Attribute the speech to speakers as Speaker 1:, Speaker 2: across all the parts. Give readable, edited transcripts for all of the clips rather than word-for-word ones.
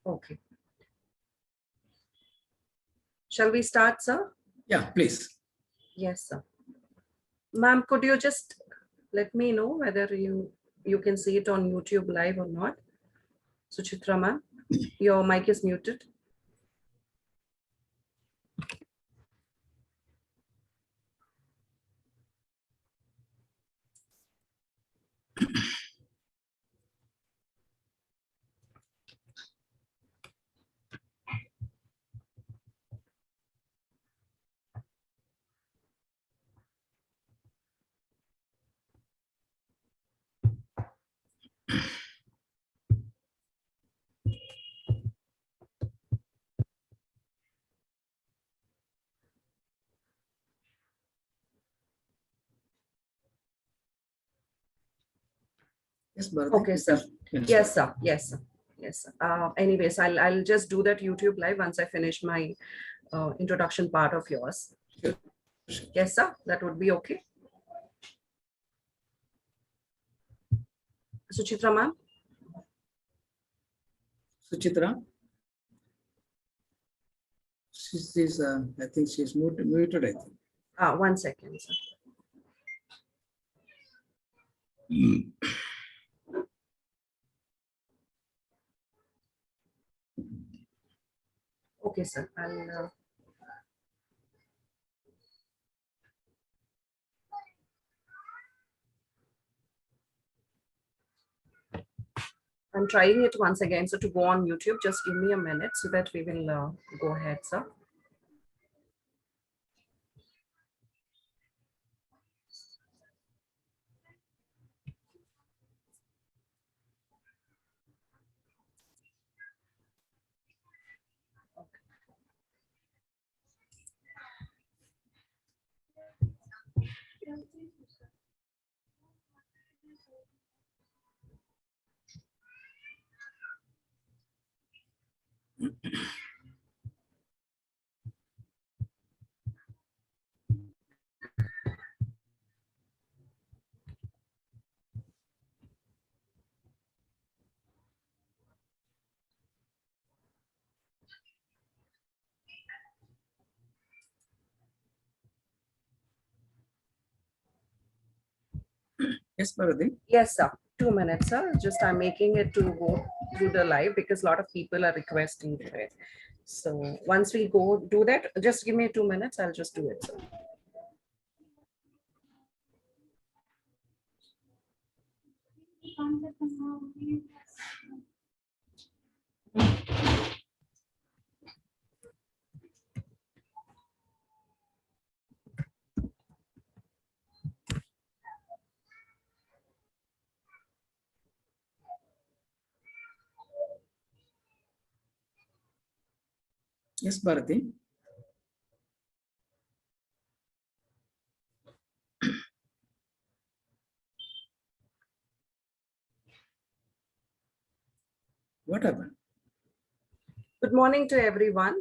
Speaker 1: Okay. Shall we start, sir?
Speaker 2: Yeah, please.
Speaker 1: Yes, sir. Ma'am, could you just let me know whether you can see it on YouTube live or not? Suchitra, ma'am, your mic is muted.
Speaker 2: Yes, Bharati.
Speaker 1: Okay, sir.
Speaker 2: Can
Speaker 1: Yes,
Speaker 2: start.
Speaker 1: sir. Yes, sir. Yes, sir. Anyways, I'll just do that YouTube live once I finish my introduction part of yours.
Speaker 2: Sure.
Speaker 1: Yes, sir. That would be okay. Suchitra, ma'am.
Speaker 2: Suchitra. She's I think she's muted, I think.
Speaker 1: 1 second, sir. Okay, sir. I'm trying it once again. So to go on YouTube, just give me a minute so that we will go ahead, sir.
Speaker 2: Yes, Bharati.
Speaker 1: Yes, sir. 2 minutes, sir. Just I'm making it to go through the live because a lot of people are requesting for it. So once we go do that, just give me 2 minutes. I'll just do it, sir.
Speaker 2: Yes, Bharati. What happened?
Speaker 1: Good morning to everyone.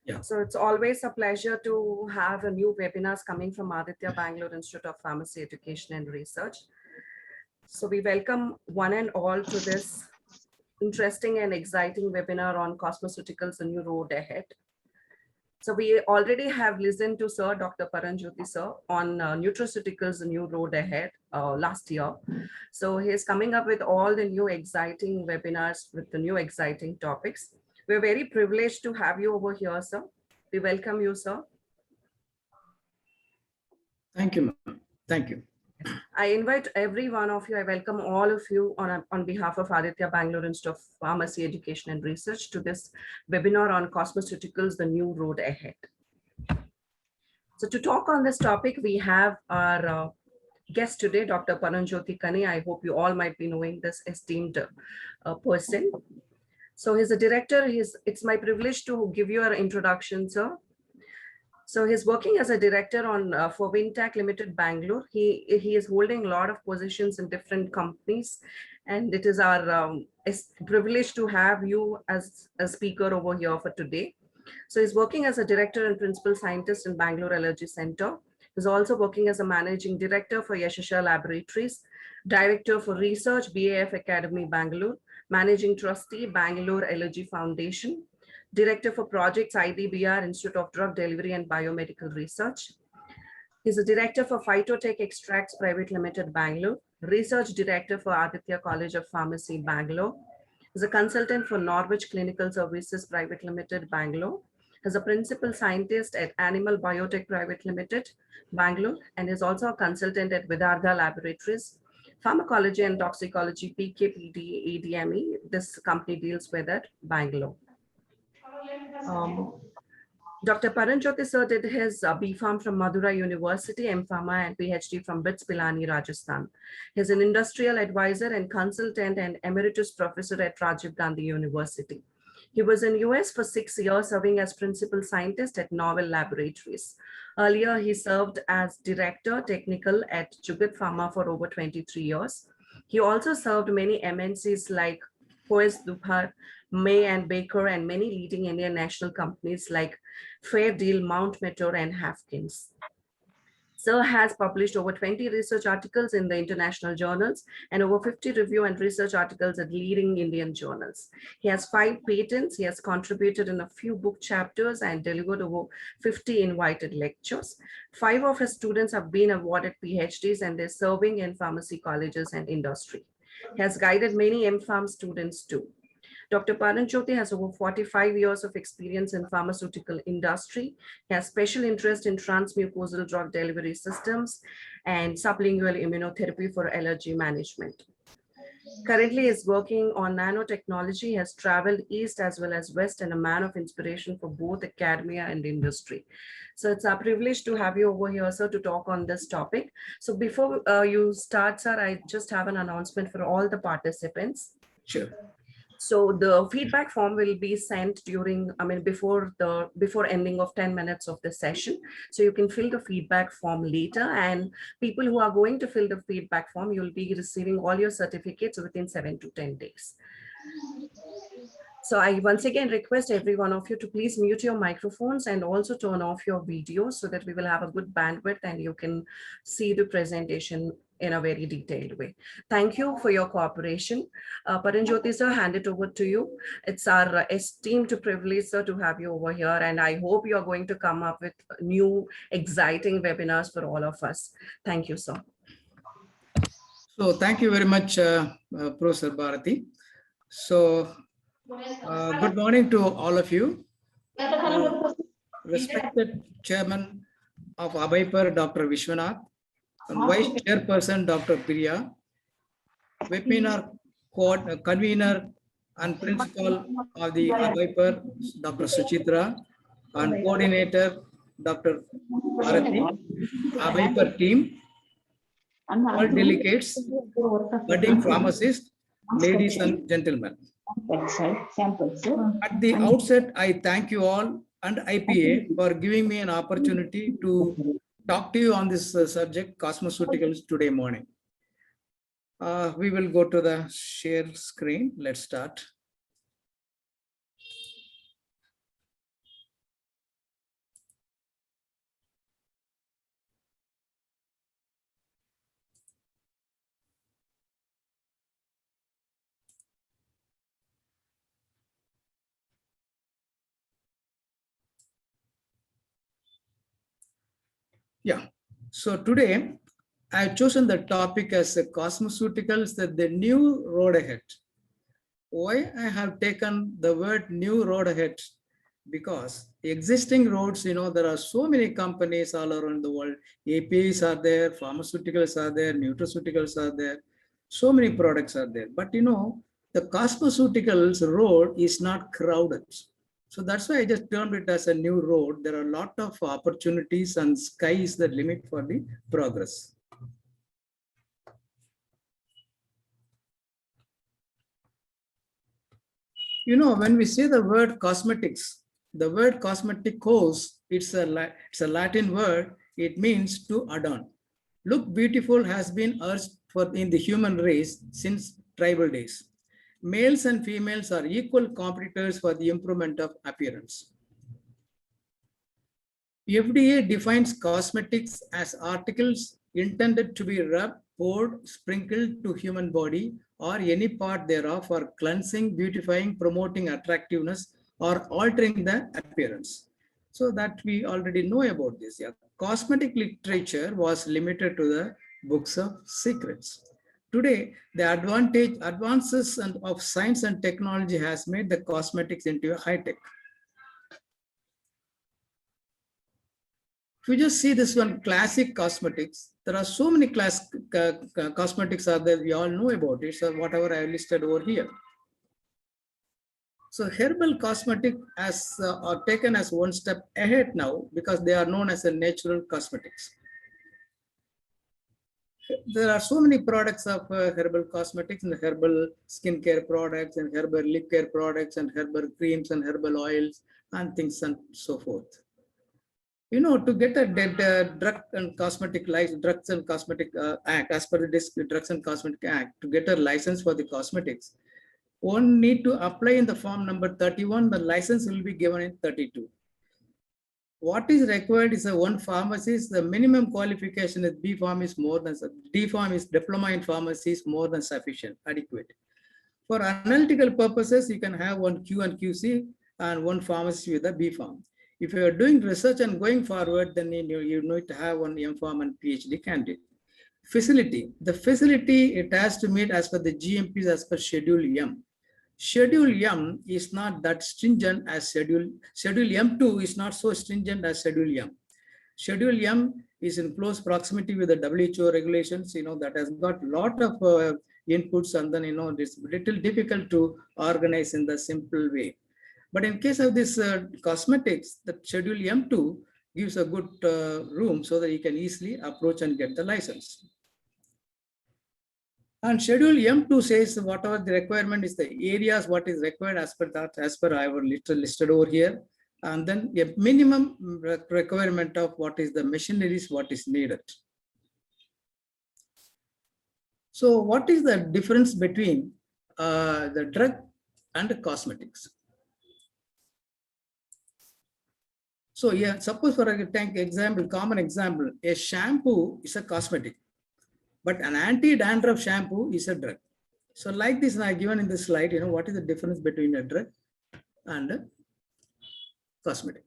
Speaker 2: Yeah.
Speaker 1: So it's always a pleasure to have a new webinars coming from Aditya Bangalore Institute of Pharmacy Education and Research. So we welcome one and all to this interesting and exciting webinar on cosmeceuticals, a new road ahead. So we already have listened to Sir Dr. Paranjyoti sir on nutraceuticals, a new road ahead last year. So he's coming up with all the new exciting webinars with the new exciting topics. We're very privileged to have you over here, sir. We welcome you, sir.
Speaker 2: Thank you, ma'am. Thank you.
Speaker 1: I invite every one of you, I welcome all of you on behalf of Aditya Bangalore Institute of Pharmacy Education and Research to this webinar on cosmeceuticals, the new road ahead. So to talk on this topic, we have our guest today, Dr. Paranjyoti Kane. I hope you all might be knowing this esteemed person. So he's a director. It's my privilege to give you an introduction, sir. So he's working as a director on for Wintech Limited Bangalore. He is holding a lot of positions in different companies, and it is our privilege to have you as a speaker over here for today. So he's working as a director and principal scientist in Bangalore Allergy Center. He's also working as a managing director for Yashasha Laboratories, director for research, BAF Academy Bangalore, Managing Trustee, Bangalore Allergy Foundation, Director for Projects, IDBR, Institute of Drug Delivery and Biomedical Research. He's a Director for Phytotech Extracts Private Limited, Bangalore, Research Director for Aditya College of Pharmacy, Bangalore. He's a consultant for Norwich Clinical Services Private Limited, Bangalore. He's a principal scientist at Animal Biotech Private Limited, Bangalore, and is also a consultant at Vidarga Laboratories, Pharmacology and Toxicology, PKPD, ADME. This company deals with it, Bangalore. Dr. Paranjyoti sir did his B.Pharm from Madurai University, M.Pharma and PhD from BITS Pilani, Rajasthan. He's an industrial advisor and consultant and emeritus professor at Rajiv Gandhi University. He was in US for 6 years, serving as principal scientist at Novel Laboratories. Earlier, he served as director technical at Jugat Pharma for over 23 years. He also served many MNCs like Coes Duphar, May and Baker, and many leading Indian national companies like Fair Deal, Mount Metor, and Haskins. Sir has published over 20 research articles in the international journals and over 50 review and research articles at leading Indian journals. He has 5 patents. He has contributed in a few book chapters and delivered over 50 invited lectures. 5 of his students have been awarded PhDs and they're serving in pharmacy colleges and industry. He has guided many M.Pharm students too. Dr. Paranjyoti has over 45 years of experience in pharmaceutical industry. He has special interest in transmucosal drug delivery systems and sublingual immunotherapy for allergy management. Currently is working on nanotechnology. He has traveled east as well as west and a man of inspiration for both academia and industry. So it's a privilege to have you over here, sir, to talk on this topic. So before you start, sir, I just have an announcement for all the participants.
Speaker 2: Sure.
Speaker 1: So the feedback form will be sent during, before ending of 10 minutes of the session. So you can fill the feedback form later, and people who are going to fill the feedback form, you'll be receiving all your certificates within 7 to 10 days. So I once again request every one of you to please mute your microphones and also turn off your videos so that we will have a good bandwidth and you can see the presentation in a very detailed way. Thank you for your cooperation. Paranjyoti sir, hand it over to you. It's our esteemed privilege, sir, to have you over here, and I hope you're going to come up with new exciting webinars for all of us. Thank you, sir.
Speaker 2: So thank you very much, Professor Bharati. So good morning to all of you. Respected Chairman of ABIPR, Dr. Vishwanath, and Vice Chairperson, Dr. Priya, webinar convener and principal of the ABIPR, Dr. Suchitra, and coordinator, Dr. Bharati, ABIPR team, all delegates, budding pharmacists, ladies and gentlemen. At the outset, I thank you all and IPA for giving me an opportunity to talk to you on this subject, cosmeceuticals, today morning. We will go to the share screen. Let's start. Yeah, so today I've chosen the topic as the cosmeceuticals, that the new road ahead. Why I have taken the word new road ahead? Because existing roads, there are so many companies all around the world. APIs are there, pharmaceuticals are there, nutraceuticals are there, so many products are there. But the cosmeceuticals road is not crowded. So that's why I just termed it as a new road. There are a lot of opportunities and sky is the limit for the progress. When we say the word cosmetics, the word cosmeticos, it's a Latin word. It means to adorn. Look beautiful has been urged in the human race since tribal days. Males and females are equal competitors for the improvement of appearance. FDA defines cosmetics as articles intended to be rubbed, poured, sprinkled to human body or any part thereof for cleansing, beautifying, promoting attractiveness, or altering the appearance. So that we already know about this. Yeah. Cosmetic literature was limited to the books of secrets. Today, the advances of science and technology has made the cosmetics into a high tech. If you just see this one, classic cosmetics, there are so many cosmetics are there, we all know about it. So whatever I listed over here. So herbal cosmetic are taken as one step ahead now because they are known as a natural cosmetics. There are so many products of herbal cosmetics and herbal skincare products and herbal lip care products and herbal creams and herbal oils and things and so forth. You know, to get a drug and cosmetic license, Drugs and Cosmetic Act, as per the Drugs and Cosmetic Act, to get a license for the cosmetics, one need to apply in the form number 31. The license will be given in 32. What is required is a one pharmacist. The minimum qualification is B Pharm is more than D Pharm is diploma in pharmacy is more than sufficient, adequate. For analytical purposes, you can have one Q and QC and one pharmacist with a B Pharm. If you are doing research and going forward, then you need to have one M Pharm and PhD candidate. Facility. The facility, it has to meet as per the GMPs as per Schedule M. Schedule M is not that stringent as Schedule M2 is not so stringent as Schedule M. Schedule M is in close proximity with the WHO regulations, that has got a lot of inputs, and then, it's a little difficult to organize in the simple way. But in case of this cosmetics, the Schedule M2 gives a good room so that you can easily approach and get the license. And Schedule M2 says whatever the requirement is, the areas, what is required as per that, as per I have listed over here. And then a minimum requirement of what is the machineries, what is needed. So what is the difference between the drug and the cosmetics? So yeah, suppose for a common example, a shampoo is a cosmetic, but an anti-dandruff shampoo is a drug. So like this, I given in this slide, what is the difference between a drug and a cosmetic?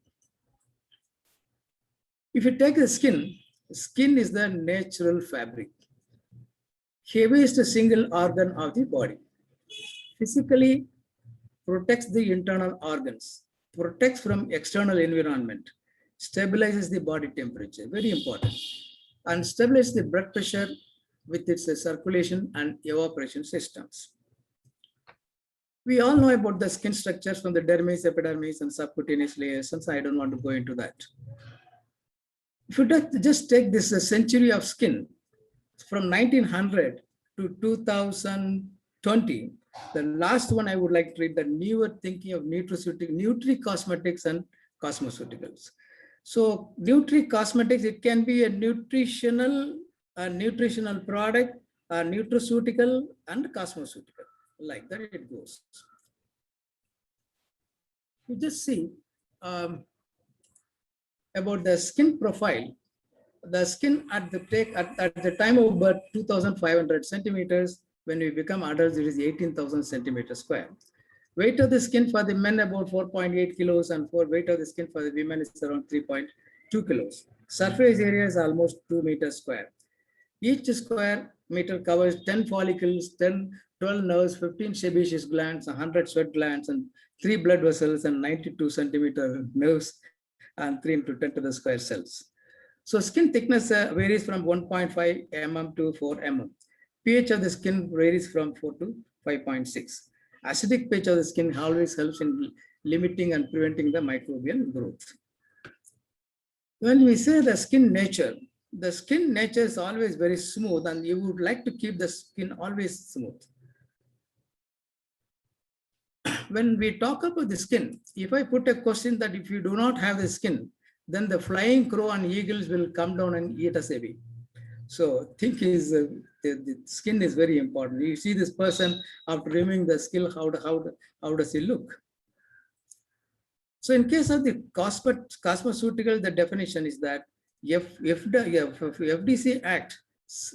Speaker 2: If you take the skin is the natural fabric. Heaviest single organ of the body. Physically protects the internal organs, protects from external environment, stabilizes the body temperature, very important, and stabilizes the blood pressure with its circulation and evaporation systems. We all know about the skin structures from the dermis, epidermis, and subcutaneous layers, since I don't want to go into that. If you just take this century of skin, from 1900 to 2020, the last one I would like to read, the newer thinking of nutri-cosmetics and cosmeceuticals. So nutri-cosmetics, it can be a nutritional product, a nutraceutical, and cosmeceutical. Like that it goes. You just see about the skin profile. The skin at the time of birth, 2,500 centimeters. When we become adults, it is 18,000 centimeters square. Weight of the skin for the men about 4.8 kilos, and weight of the skin for the women is around 3.2 kilos. Surface area is almost 2 meters square. Each square meter covers 10 follicles, 12 nerves, 15 sebaceous glands, 100 sweat glands, and 3 blood vessels, and 92 centimeter nerves, and 3 into 10 to the square cells. So skin thickness varies from 1.5 mm to 4 mm. pH of the skin varies from 4 to 5.6. Acidic pH of the skin always helps in limiting and preventing the microbial growth. When we say the skin nature is always very smooth, and you would like to keep the skin always smooth. When we talk about the skin, if I put a question that if you do not have the skin, then the flying crow and eagles will come down and eat us away. So think is the skin is very important. You see this person after removing the skin, how does he look? So in case of the cosmeceutical, the definition is that if FDC Act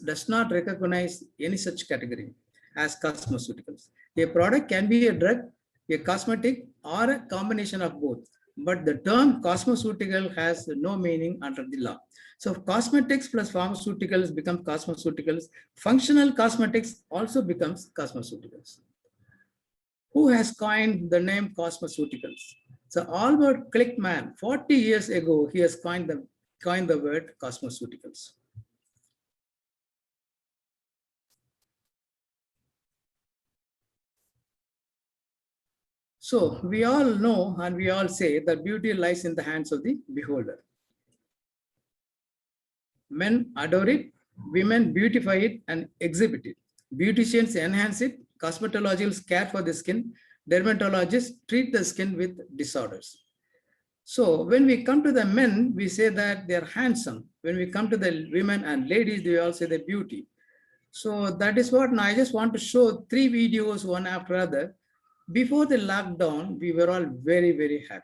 Speaker 2: does not recognize any such category as cosmeceuticals. A product can be a drug, a cosmetic, or a combination of both, but the term cosmeceutical has no meaning under the law. So cosmetics plus pharmaceuticals become cosmeceuticals. Functional cosmetics also becomes cosmeceuticals. Who has coined the name cosmeceuticals? So Albert Klickman, 40 years ago, he has coined the word cosmeceuticals. So we all know and we all say that beauty lies in the hands of the beholder. Men adore it, women beautify it and exhibit it. Beauticians enhance it, cosmetologists care for the skin, dermatologists treat the skin with disorders. So when we come to the men, we say that they're handsome. When we come to the women and ladies, they all say the beauty. So that is what now I just want to show 3 videos one after other. Before the lockdown, we were all very, very happy.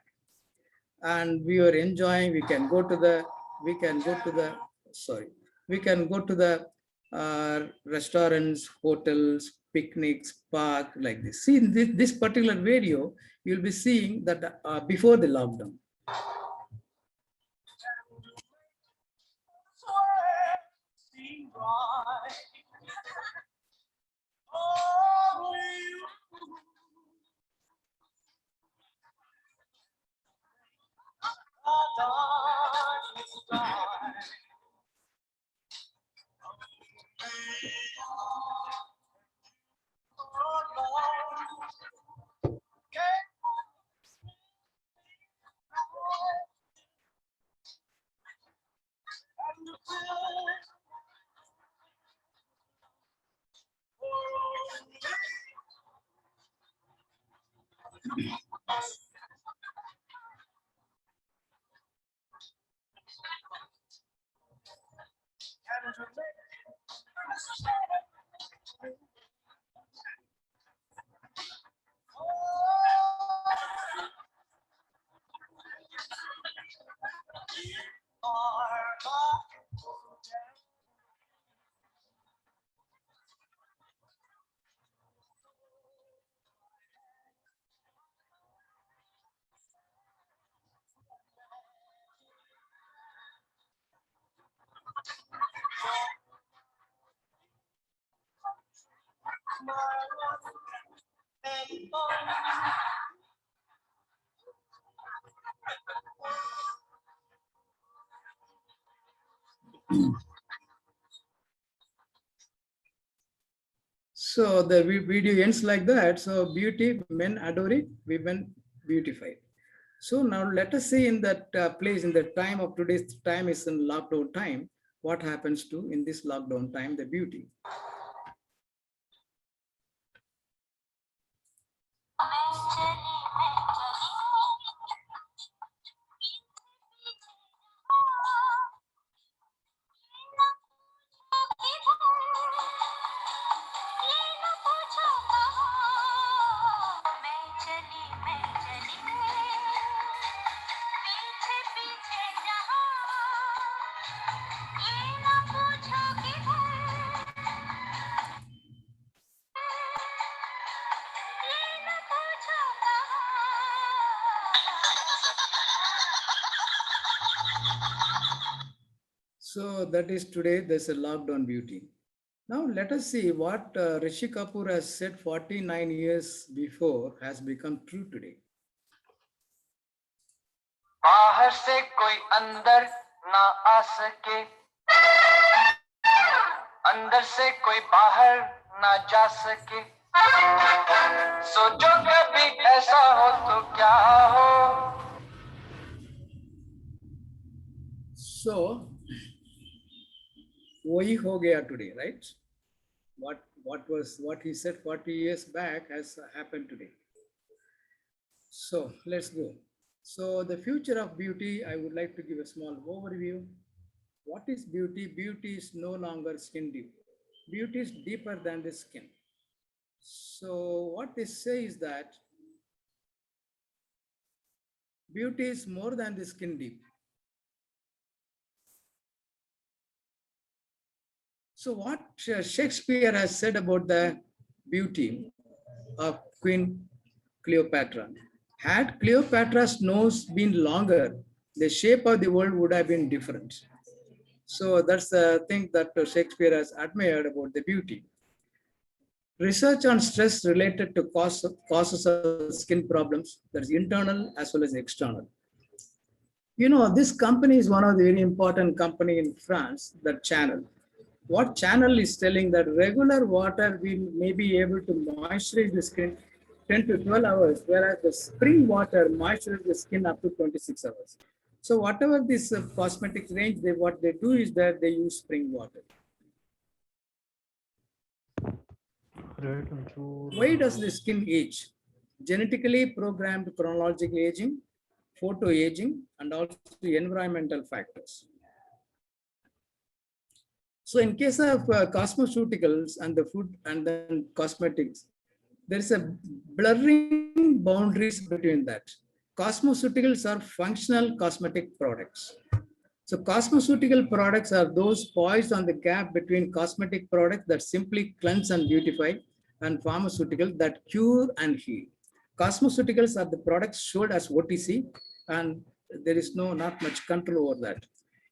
Speaker 2: And we were enjoying, we can go to the restaurants, hotels, picnics, park, like this. See in this particular video, you'll be seeing that before the lockdown. So the video ends like that. So beauty, men adore it, women beautify it. So now let us see in that place, in the time of today's time is in lockdown time, what happens to in this lockdown time, the beauty. So that is today, there's a lockdown beauty. Now let us see what Rishi Kapoor has said 49 years before has become true today.
Speaker 3: बाहर से कोई अंदर ना आ सके, अंदर से कोई बाहर ना जा सके, सोचो कभी ऐसा हो तो क्या हो.
Speaker 2: So वही हो गया today, right? What he said 40 years back has happened today. So let's go. So the future of beauty, I would like to give a small overview. What is beauty? Beauty is no longer skin deep. Beauty is deeper than the skin. So what they say is that beauty is more than the skin deep. So what Shakespeare has said about the beauty of Queen Cleopatra. Had Cleopatra's nose been longer, the shape of the world would have been different. So that's the thing that Shakespeare has admired about the beauty. Research on stress related to causes of skin problems, that is internal as well as external. You know, this company is one of the very important company in France, that Channel. What Channel is telling that regular water will may be able to moisturize the skin 10 to 12 hours, whereas the spring water moisturizes the skin up to 26 hours. So whatever this cosmetic range, what they do is that they use spring water. Why does the skin age? Genetically programmed chronological aging, photo aging, and also environmental factors. So in case of cosmeceuticals and the food and then cosmetics, there is a blurring boundaries between that. Cosmeceuticals are functional cosmetic products. So cosmeceutical products are those poised on the gap between cosmetic products that simply cleanse and beautify and pharmaceuticals that cure and heal. Cosmeceuticals are the products sold as OTC, and there is not much control over that.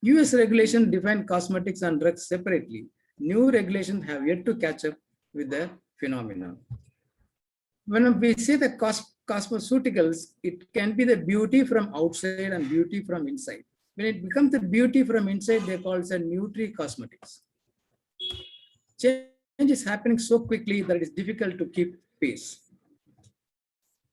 Speaker 2: US regulation define cosmetics and drugs separately. New regulations have yet to catch up with the phenomenon. When we say the cosmeceuticals, it can be the beauty from outside and beauty from inside. When it becomes the beauty from inside, they call it a nutri-cosmetics. Change is happening so quickly that it's difficult to keep pace.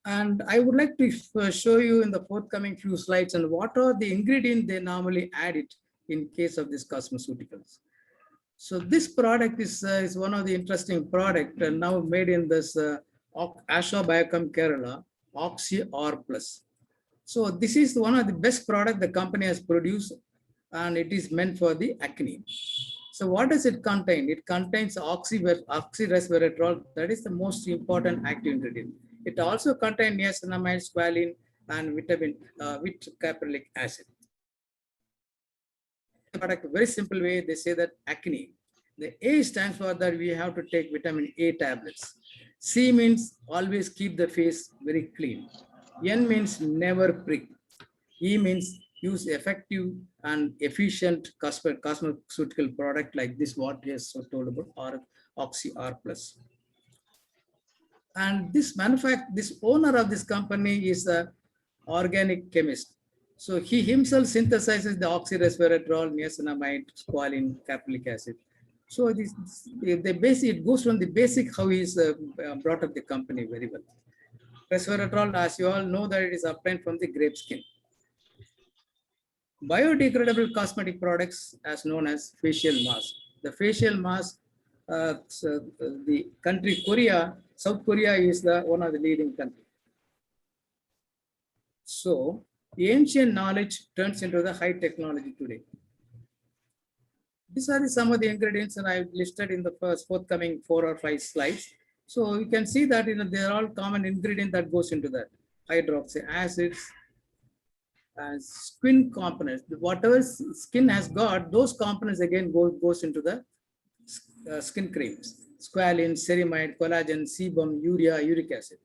Speaker 2: And I would like to show you in the forthcoming few slides and what are the ingredients they normally add it in case of this cosmeceuticals. So this product is one of the interesting product now made in this Asha Biochem Kerala, Oxy R Plus. So this is one of the best product the company has produced, and it is meant for the acne. So what does it contain? It contains oxyresveratrol, that is the most important active ingredient. It also contains niacinamide, squalene, and vitamin with caprylic acid. Product, very simple way, they say that acne. The A stands for that we have to take vitamin A tablets. C means always keep the face very clean. N means never prick. E means use effective and efficient cosmeceutical product like this, what he has told about, Oxy R Plus. And this owner of this company is an organic chemist. So he himself synthesizes the oxyresveratrol, niacinamide, squalene, caprylic acid. So it goes from the basic how he's brought up the company very well. Resveratrol, as you all know, that it is obtained from the grape skin. Biodegradable cosmetic products as known as facial mask. The facial mask, the country Korea, South Korea is one of the leading countries. So ancient knowledge turns into the high technology today. These are some of the ingredients that I've listed in the forthcoming 4 or 5 slides. So you can see that they are all common ingredients that goes into that. Hydroxy acids and skin components. Whatever skin has got, those components again goes into the skin creams. Squalene, ceramide, collagen, sebum, urea, uric acid.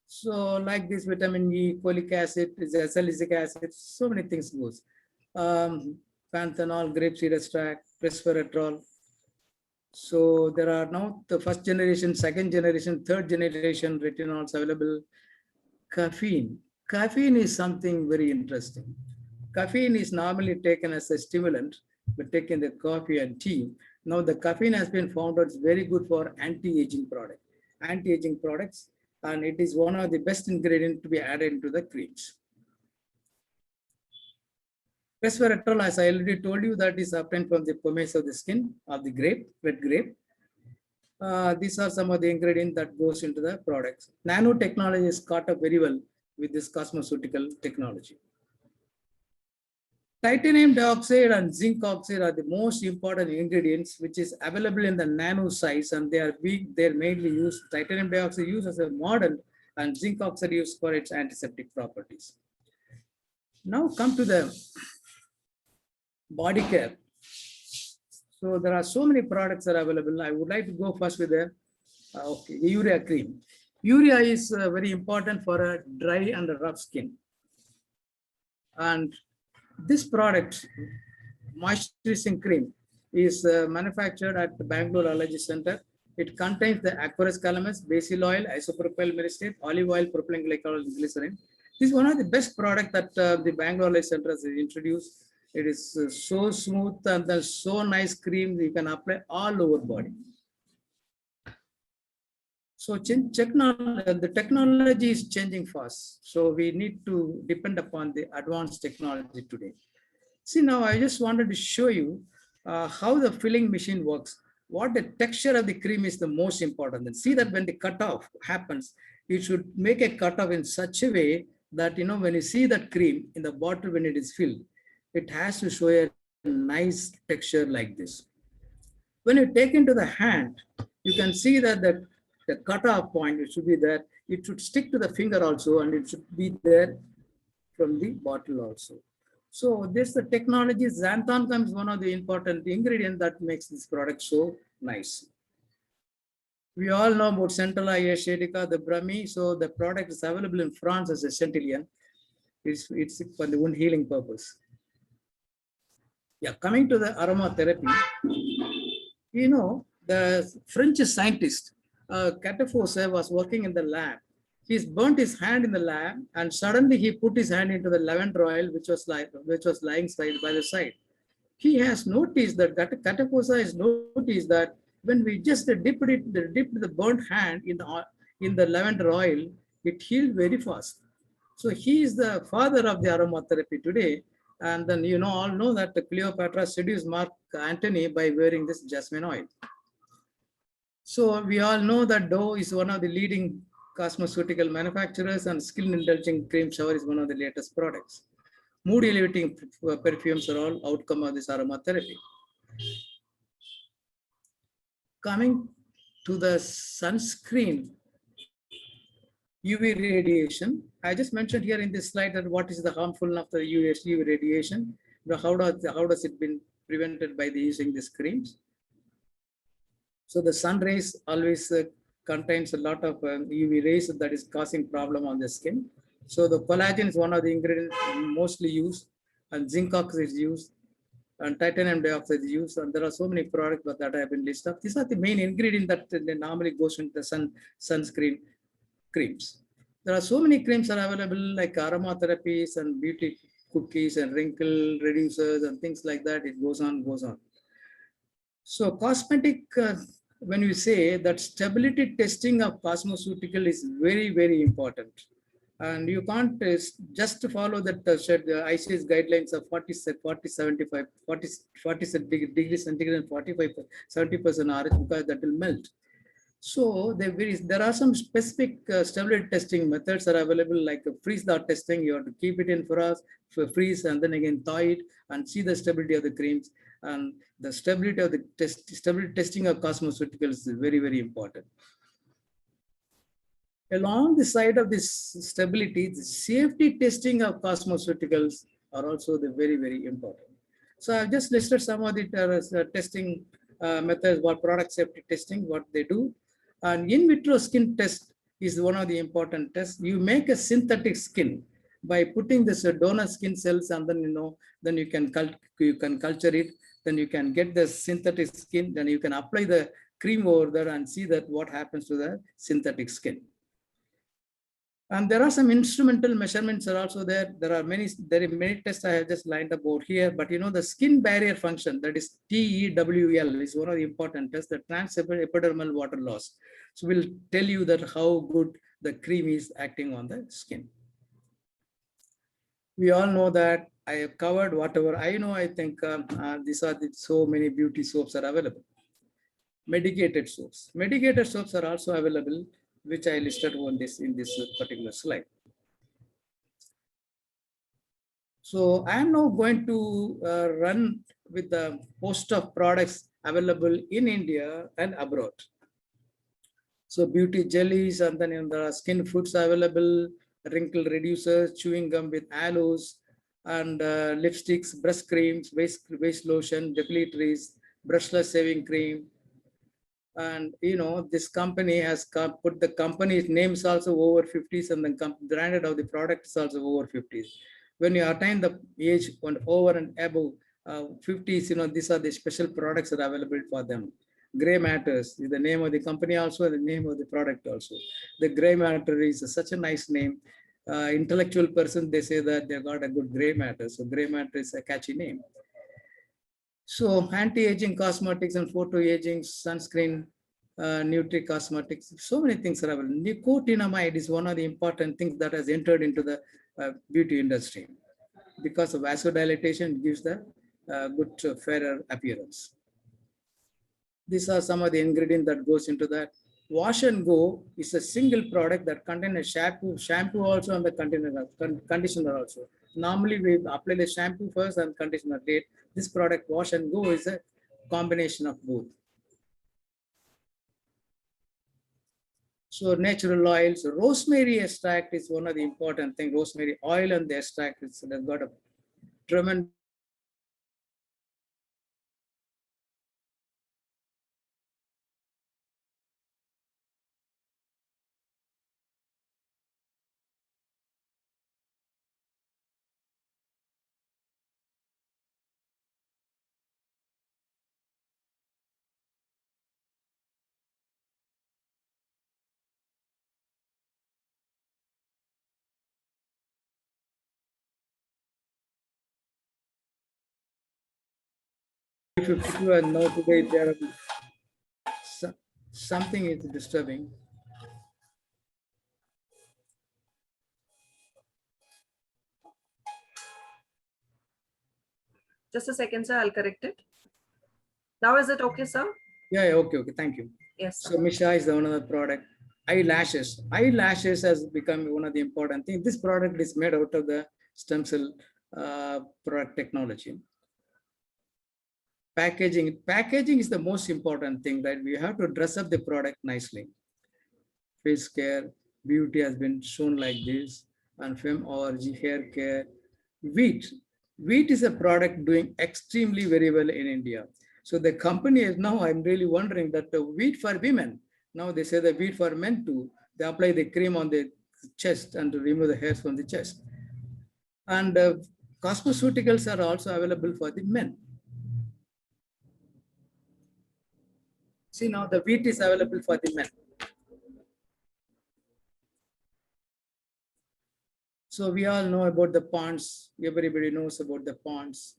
Speaker 2: So like this vitamin E, folic acid, salicylic acid, so many things goes. Panthenol, grapeseed extract, resveratrol. So there are now the first generation, second generation, third generation retinols available. Caffeine. Caffeine is something very interesting. Caffeine is normally taken as a stimulant, but taken the coffee and tea. Now the caffeine has been found out very good for anti-aging products, and it is one of the best ingredients to be added into the creams. Resveratrol, as I already told you, that is obtained from the pomace of the skin of the grape, red grape. These are some of the ingredients that goes into the products. Nanotechnology is caught up very well with this cosmeceutical technology. Titanium dioxide and zinc oxide are the most important ingredients which is available in the nano size, and they're mainly used. Titanium dioxide used as a mordant and zinc oxide used for its antiseptic properties. Now come to the body care. So there are so many products that are available. I would like to go first with the urea cream. Urea is very important for a dry and a rough skin. And this product, moisturizing cream, is manufactured at the Bangalore Allergy Center. It contains the Aquarius calamus, basil oil, isopropyl myristate, olive oil, propylene glycol, and glycerin. This is one of the best products that the Bangalore Allergy Center has introduced. It is so smooth and there's so nice cream you can apply all over body. So the technology is changing fast. So we need to depend upon the advanced technology today. See, now I just wanted to show you how the filling machine works. What the texture of the cream is the most important. And see that when the cutoff happens, you should make a cutoff in such a way that, you know, when you see that cream in the bottle, when it is filled, it has to show a nice texture like this. When you take into the hand, you can see that the cutoff point, it should be there. It should stick to the finger also, and it should be there from the bottle also. So this the technology. Xanthan gum is one of the important ingredients that makes this product so nice. We all know about Centella asiatica, the Brahmi. So the product is available in France as a centillion. It's for the wound healing purpose. Yeah, coming to the aromatherapy, you know, the French scientist Catafose was working in the lab. He's burnt his hand in the lab, and suddenly he put his hand into the lavender oil, which was lying by the side. He has noticed that Catafose has noticed that when we just dip the burnt hand in the lavender oil, it healed very fast. So he is the father of the aromatherapy today. And then you know all know that Cleopatra seduced Mark Antony by wearing this jasmine oil. So we all know that Dove is one of the leading cosmeceutical manufacturers, and Skin Indulging Cream Shower is one of the latest products. Mood elevating perfumes are all outcome of this aromatherapy. Coming to the sunscreen, UV radiation. I just mentioned here in this slide that what is the harmfulness of the UV radiation. How does it been prevented by using these creams? So the sun rays always contains a lot of UV rays that is causing problem on the skin. So the collagen is one of the ingredients mostly used, and zinc oxide is used, and titanium dioxide is used, and there are so many products that have been listed. These are the main ingredients that normally goes into the sunscreen creams. There are so many creams are available like aromatherapies and beauty cookies and wrinkle reducers and things like that. It goes on. So cosmetic, when we say that stability testing of cosmeceutical is very, very important. And you can't just follow that ICS guidelines of 40 degrees centigrade and 70% RH, because that will melt. So there are some specific stability testing methods that are available, like freeze thaw testing. You have to keep it in for us, freeze, and then again thaw it and see the stability of the creams. And the stability of the stability testing of cosmeceuticals is very, very important. Along the side of this stability, the safety testing of cosmeceuticals are also very, very important. So I've just listed some of the testing methods, what product safety testing, what they do. And in vitro skin test is one of the important tests. You make a synthetic skin by putting this donor skin cells, and then you can culture it. Then you can get the synthetic skin. Then you can apply the cream over there and see that what happens to the synthetic skin. And there are some instrumental measurements are also there. There are many tests I have just lined up over here. But you know, the skin barrier function, that is TEWL, is one of the important tests, the transepidermal water loss. So we'll tell you that how good the cream is acting on the skin. We all know that I have covered whatever I know. I think these are so many beauty soaps are available. Medicated soaps. Medicated soaps are also available, which I listed in this particular slide. So I am now going to run with the host of products available in India and abroad. So beauty jellies, and then there are skin foods available, wrinkle reducers, chewing gum with aloes, and lipsticks, breast creams, waist lotion, depilatories, brushless shaving cream. And this company has put the company's names also over 50s, and the branded of the product is also over 50s. When you attain the age and over and above 50s, these are the special products that are available for them. Gray Matters is the name of the company, also the name of the product also. The Gray Matter is such a nice name. Intellectual person, they say that they got a good gray matter. So Gray Matter is a catchy name. So anti-aging cosmetics and photo-aging, sunscreen, Nutri Cosmetics, so many things are available. Nicotinamide is one of the important things that has entered into the beauty industry. Because of vasodilation, it gives the good, fairer appearance. These are some of the ingredients that goes into that. Wash and Go is a single product that contains a shampoo also, and the conditioner also. Normally we apply the shampoo first and conditioner later. This product Wash and Go is a combination of both. So natural oils, rosemary extract is one of the important things. Rosemary oil and the extract has got a tremendous and now today there are something is disturbing.
Speaker 1: Just a second, sir. I'll correct it. Now is it okay, sir?
Speaker 2: Yeah, okay, thank you.
Speaker 1: Yes, sir.
Speaker 2: So Misha is the one of the product. Eyelashes. Eyelashes has become one of the important things. This product is made out of the stem cell product technology. Packaging. Packaging is the most important thing, right? We have to dress up the product nicely. Face care, beauty has been shown like this, and fem orgy, hair care. Wheat. Wheat is a product doing extremely very well in India. So the company is now, I'm really wondering that the wheat for women, now they say the wheat for men too, they apply the cream on the chest and to remove the hairs from the chest. And cosmeceuticals are also available for the men. See, now the wheat is available for the men. So we all know about the Ponds. Everybody knows about the Ponds.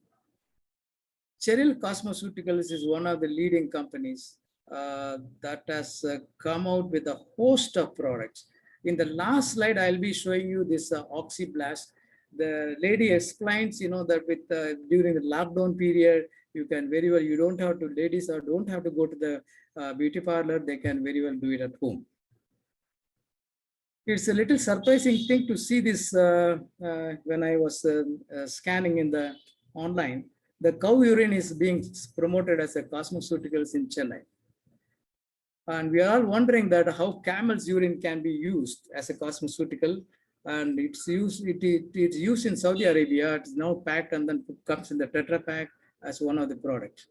Speaker 2: Cheryl Cosmeceuticals is one of the leading companies that has come out with a host of products. In the last slide, I'll be showing you this Oxyblast. The lady explains, that with during the lockdown period, you can very well, you don't have to, ladies don't have to go to the beauty parlor. They can very well do it at home. It's a little surprising thing to see this when I was scanning in the online. The cow urine is being promoted as a cosmeceuticals in Chennai. And we are all wondering that how camel's urine can be used as a cosmeceutical. And it's used in Saudi Arabia. It's now packed and then comes in the Tetra Pak as one of the products.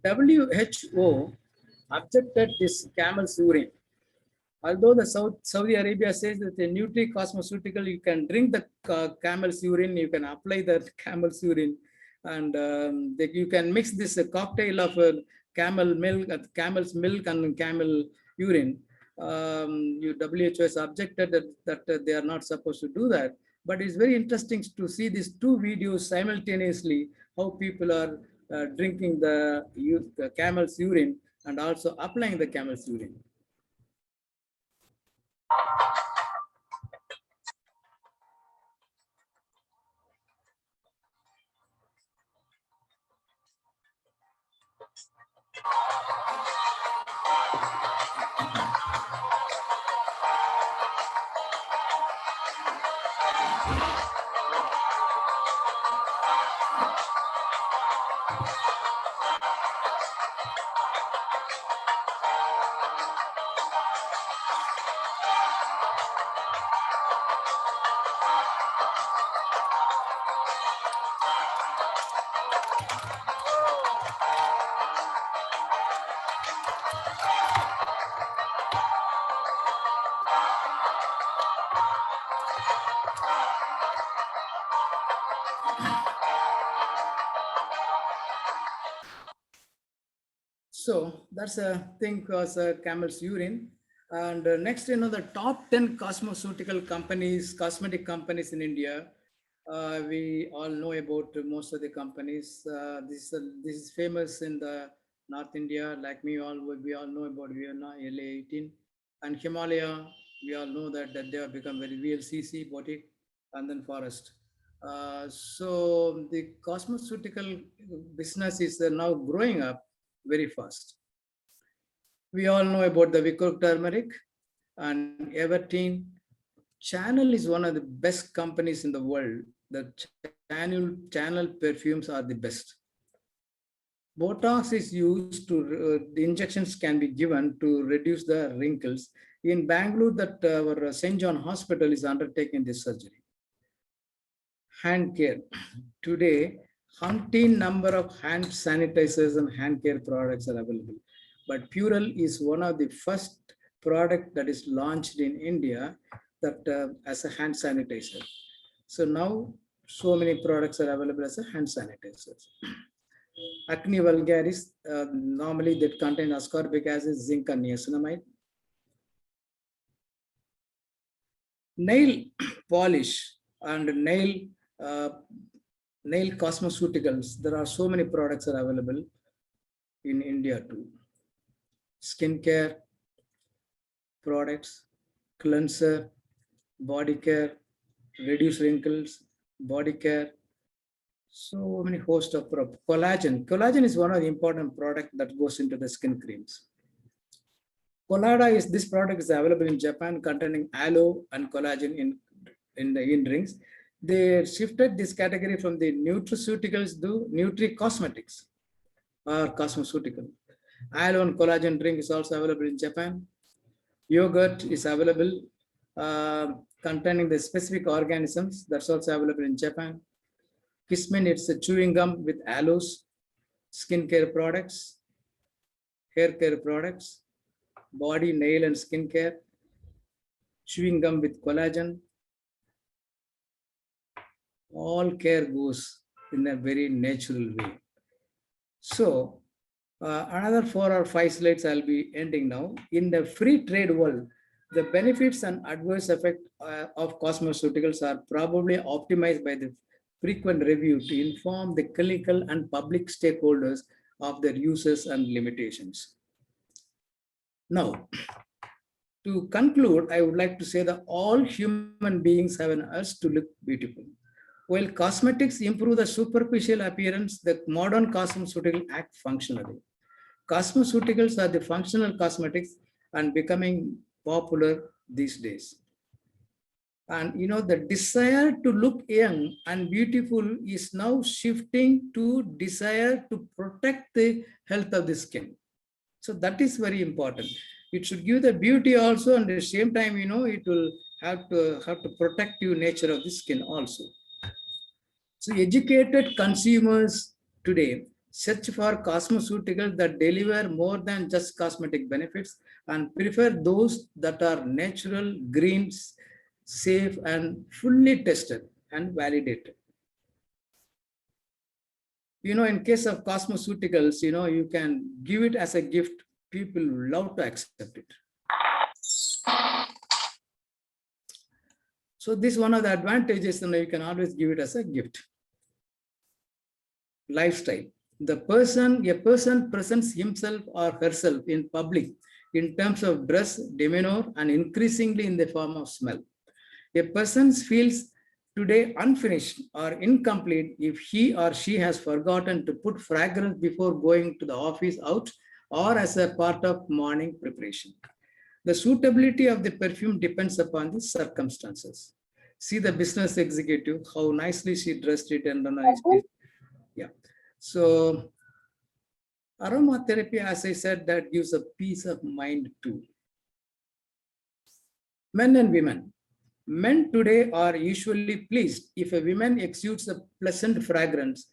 Speaker 2: WHO objected this camel's urine. Although the Saudi Arabia says that the Nutri Cosmeceutical, you can drink the camel's urine, you can apply the camel's urine, and you can mix this cocktail of camel's milk and camel urine. WHO has objected that they are not supposed to do that. But it's very interesting to see these two videos simultaneously, how people are drinking the camel's urine and also applying the camel's urine. So that's a thing called camel's urine. And next, the top 10 cosmeceutical companies, cosmetic companies in India. We all know about most of the companies. This is famous in the North India, like we all know about Vienna, LA18, and Himalaya. We all know that they have become very VLCC, Boutique, and then Forest. So the cosmeceutical business is now growing up very fast. We all know about the Vico Turmeric and Everteen. Channel is one of the best companies in the world. The channel perfumes are the best. Botox is used to, the injections can be given to reduce the wrinkles. In Bangalore, that our St. John Hospital is undertaking this surgery. Hand care. Today, umpteen number of hand sanitizers and hand care products are available. But Purell is one of the first product that is launched in India that as a hand sanitizer. So now so many products are available as a hand sanitizers. Acne vulgaris, normally that contain ascorbic acid, zinc and niacinamide. Nail polish and nail cosmeceuticals. There are so many products are available in India too. Skincare products, cleanser, body care, reduce wrinkles, body care. So many host of collagen. Collagen is one of the important products that goes into the skin creams. Collada this product is available in Japan, containing aloe and collagen in drinks. They shifted this category from the nutraceuticals to nutri-cosmetics or cosmeceutical. Aloe and collagen drink is also available in Japan. Yogurt is available containing the specific organisms, that's also available in Japan. Kismin, it's a chewing gum with aloes, skincare products, hair care products, body, nail and skin care, chewing gum with collagen. All care goes in a very natural way. So another 4 or 5 slides I'll be ending now. In the free trade world, the benefits and adverse effect of cosmeceuticals are probably optimized by the frequent review to inform the clinical and public stakeholders of their uses and limitations. Now, to conclude, I would like to say that all human beings have an urge to look beautiful. While cosmetics improve the superficial appearance, the modern cosmeceutical act functionally. Cosmeceuticals are the functional cosmetics and becoming popular these days. And the desire to look young and beautiful is now shifting to desire to protect the health of the skin. So that is very important. It should give the beauty also, and at the same time, it will have to protect your nature of the skin also. So educated consumers today search for cosmeceuticals that deliver more than just cosmetic benefits and prefer those that are natural, green, safe, and fully tested and validated. In case of cosmeceuticals, you can give it as a gift. People love to accept it. So this is one of the advantages, you can always give it as a gift. Lifestyle. A person presents himself or herself in public in terms of dress, demeanor, and increasingly in the form of smell. A person feels today unfinished or incomplete if he or she has forgotten to put fragrance before going to the office out or as a part of morning preparation. The suitability of the perfume depends upon the circumstances. See the business executive, how nicely she dressed it and yeah. So aromatherapy, as I said, that gives a peace of mind too. Men and women. Men today are usually pleased if a woman exudes a pleasant fragrance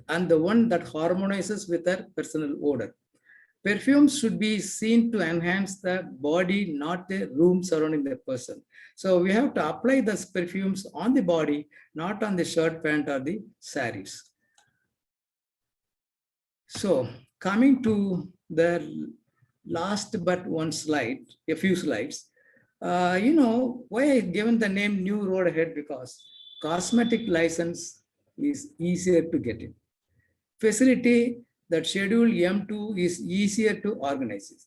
Speaker 2: and the one that harmonizes with her personal odor. Perfumes should be seen to enhance the body, not the room surrounding the person. So we have to apply those perfumes on the body, not on the shirt, pant, or the saris. So coming to the last but one slide, a few slides. Why I given the name New Road Ahead? Because cosmetic license is easier to get in. Facility that schedule M2 is easier to organize.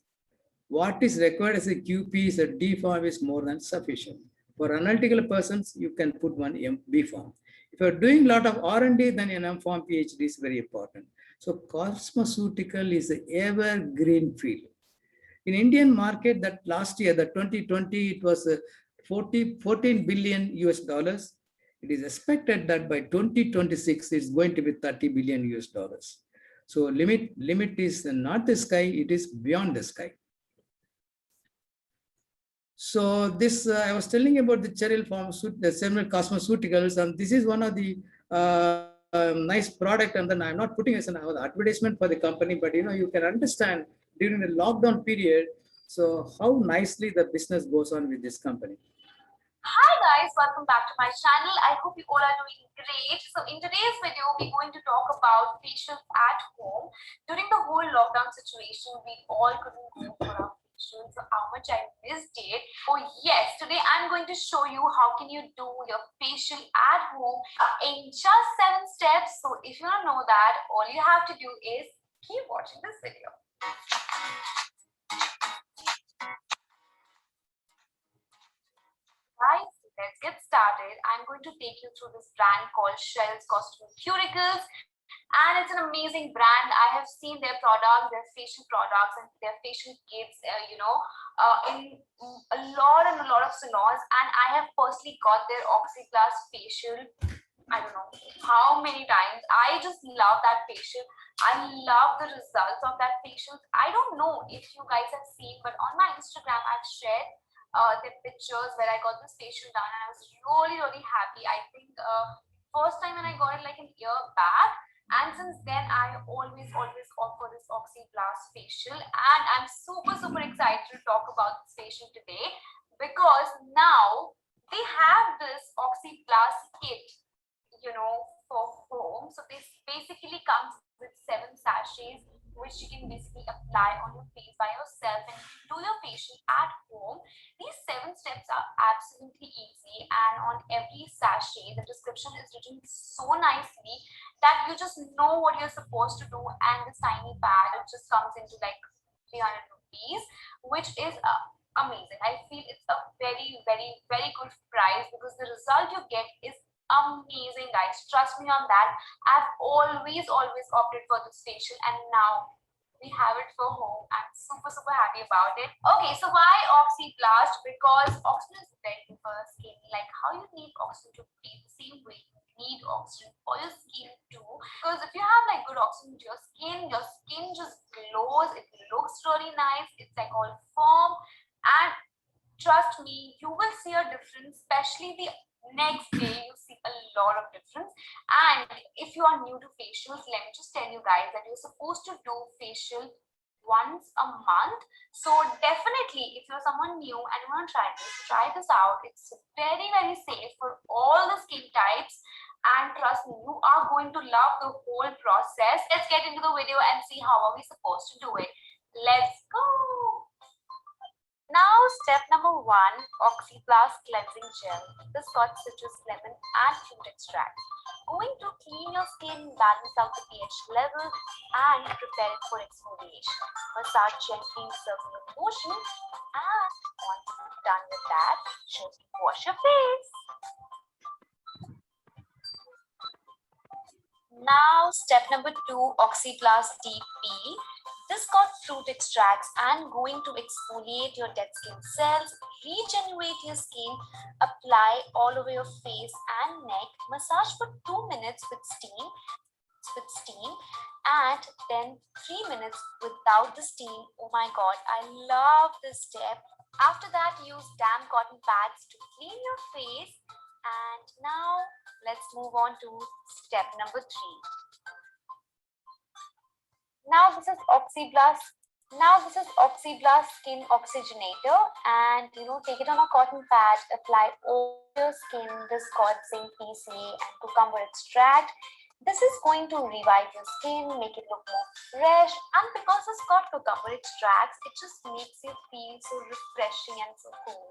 Speaker 2: What is required as a QP is a D form is more than sufficient. For analytical persons, you can put one B form. If you're doing a lot of R&D, then an M form PhD is very important. So cosmeceutical is an evergreen field. In Indian market, that last year, the 2020, it was 14 billion US dollars. It is expected that by 2026, it's going to be 30 billion US dollars. So limit is not the sky, it is beyond the sky. So this, I was telling about the Cheryl pharmaceutical, the several cosmeceuticals, and this is one of the nice product. And then I'm not putting as an advertisement for the company, but you can understand during the lockdown period, so how nicely the business goes on with this company.
Speaker 4: Hi guys, welcome back to my channel. I hope you all are doing great. So in today's video, we're going to talk about facials at home. During the whole lockdown situation, we all couldn't go for our facials. So how much I missed it. Oh yes, today I'm going to show you how can you do your facial at home in just 7 steps. So if you don't know that, all you have to do is keep watching this video. Guys, let's get started. I'm going to take you through this brand called Cheryl's Cosmeceuticals, and it's an amazing brand. I have seen their products, their facial products, and their facial kits, in a lot of salons, and I have personally got their Oxyplus facial. I don't know how many times. I just love that facial. I love the results of that facial. I don't know if you guys have seen, but on my Instagram, I've shared the pictures where I got this facial done, and I was really happy. I think first time when I got it like an year back, and since then I always offer this Oxyplus facial, and I'm super excited to talk about this facial today because now they have this Oxyplus kit, for home. So this basically comes with 7 sachets which you can basically apply on your face by yourself and do your facial at home. These 7 steps are absolutely easy, and on every sachet the description is written so nicely that you just know what you're supposed to do. And this tiny pad, it just comes into like 300 rupees, which is amazing. I feel it's a very good price because the result you get is amazing, guys. Trust me on that. I've always opted for this facial, and now we have it for home. I'm super happy about it. Okay, so why Oxyplus? Because oxygen is very good for the skin. Like how you need oxygen to breathe, the same way you need oxygen for your skin too. Because if you have like good oxygen to your skin just glows. It looks really nice. It's like all firm, and trust me, you will see a difference, especially the next day. You see a lot of difference. And if you are new to facials, let me just tell you guys that you're supposed to do facial once a month. So definitely, if you're someone new and you want to try this out. It's very safe for all the skin types, and trust me, you are going to love the whole process. Let's get into the video and see how are we supposed to do it. Let's go. Now, step number 1, Oxyplus cleansing gel. This got citrus, lemon, and fruit extract. Going to clean your skin, balance out the pH level, and prepare it for exfoliation. Massage gently in circular motion, and once you're done with that, just wash your face. Now, step number 2, Oxyplus Deep Peel. This got fruit extracts and going to exfoliate your dead skin cells, regenerate your skin, apply all over your face and neck, massage for 2 minutes with steam, and then 3 minutes without the steam. Oh my god, I love this step. After that, use damp cotton pads to clean your face. And now let's move on to step number 3. Now this is Oxyplus Skin Oxygenator, and take it on a cotton pad, apply all your skin this called zinc PCA and cucumber extract. This is going to revive your skin, make it look more fresh, and because it's got cucumber extracts, it just makes you feel so refreshing and so cool.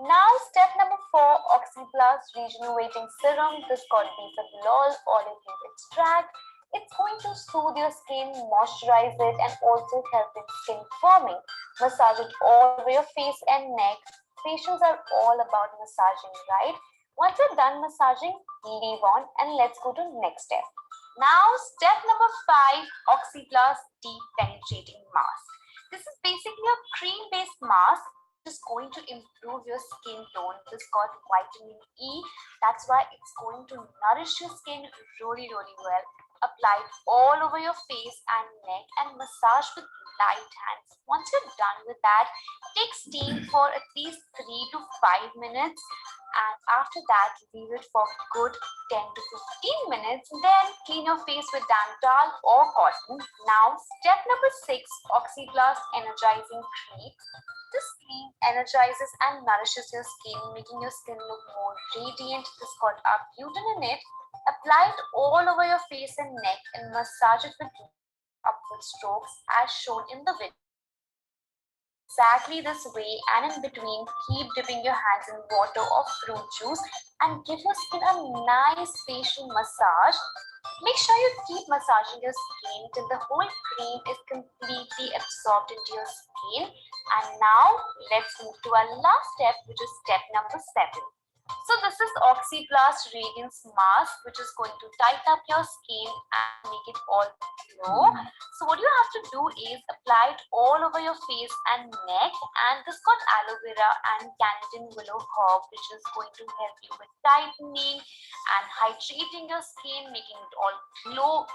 Speaker 4: Now, step number 4, Oxyplus Regenerating Serum. This got bisabolol olive leaf extract. It's going to soothe your skin, moisturize it, and also help in skin firming. Massage it all over your face and neck. Facials are all about massaging, right? Once you're done massaging, leave on and let's go to next step. Now, step number 5, Oxyplus Deep Penetrating Mask. This is basically a cream-based mask which is going to improve your skin tone. This got vitamin E. That's why it's going to nourish your skin really, really well. Apply it all over your face and neck and massage with light hands. Once you're done with that, take steam for at least 3 to 5 minutes, and after that leave it for good 10 to 15 minutes. Then clean your face with damp towel or cotton. Now, step number 6, Oxyplus Energizing Cream. This cream energizes and nourishes your skin, making your skin look more radiant. This got arbutin in it. Apply it all over your face and neck and massage it with upward strokes as shown in the video. Exactly this way, and in between, keep dipping your hands in water or fruit juice and give your skin a nice facial massage. Make sure you keep massaging your skin till the whole cream is completely absorbed into your skin. And now let's move to our last step, which is step number 7. So this is Oxyplus Radiance Mask, which is going to tighten up your skin and make it all glow. So what you have to do is apply it all over your face and neck. And this got aloe vera and Canadian willow herb, which is going to help you with tightening and hydrating your skin, making it all glow.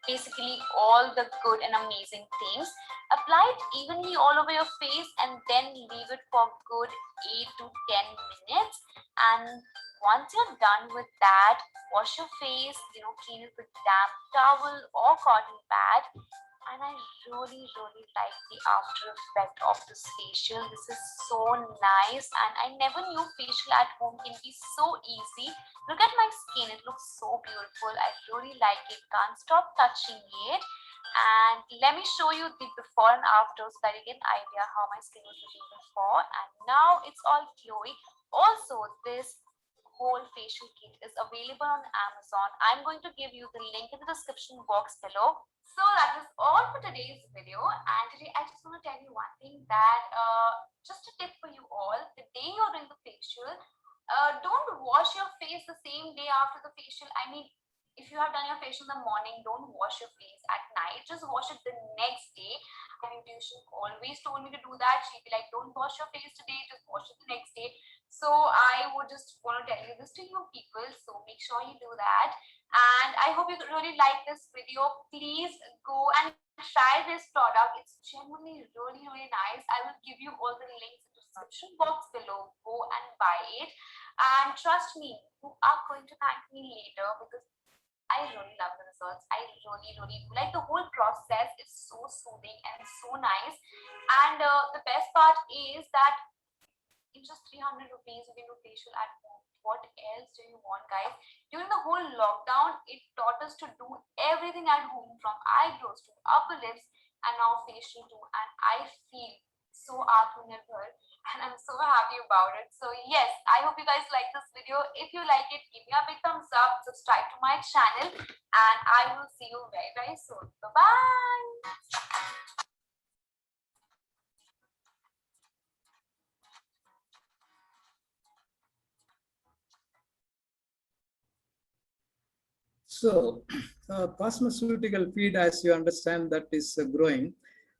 Speaker 4: Basically all the good and amazing things. Apply it evenly all over your face and then leave it for good 8 to 10 minutes. And once you're done with that, wash your face, clean it with damp towel or cotton pad. And I really like the after effect of this facial. This is so nice, and I never knew facial at home can be so easy. Look at my skin, it looks so beautiful. I really like it, can't stop touching it. And let me show you the before and after so that you get an idea how my skin was looking before, and now it's all glowy. Also, this whole facial kit is available on Amazon. I'm going to give you the link in the description box below. So that is all for today's video, and today I just want to tell you one thing, that just a tip for you all: the day you're doing the facial, don't wash your face the same day after the facial. I mean, if you have done your facial in the morning, don't wash your face at night, just wash it the next day. My beautician always told me to do that. She'd be like, don't wash your face today, just wash it the next day. So I would just want to tell you this to you people, so make sure you do that. And I hope you really like this video. Please go and try this product. It's genuinely really nice. I will give you all the links in the description box below. Go and buy it, and trust me, you are going to thank me later, because I really love the results. I really do. Like, the whole process is so soothing and so nice. And the best part is that in just 300 rupees, you can do facial at home. What else do you want, guys? During the whole lockdown, it taught us to do everything at home, from eyebrows to upper lips, and now facial too. And I feel so Atmanirbhar, and I'm so happy about it. So yes, I hope you guys like this video. If you like it, give me a big thumbs up, subscribe to my channel, and I will see you very soon. Bye-bye.
Speaker 2: So, cosmeceutical feed, as you understand, that is growing.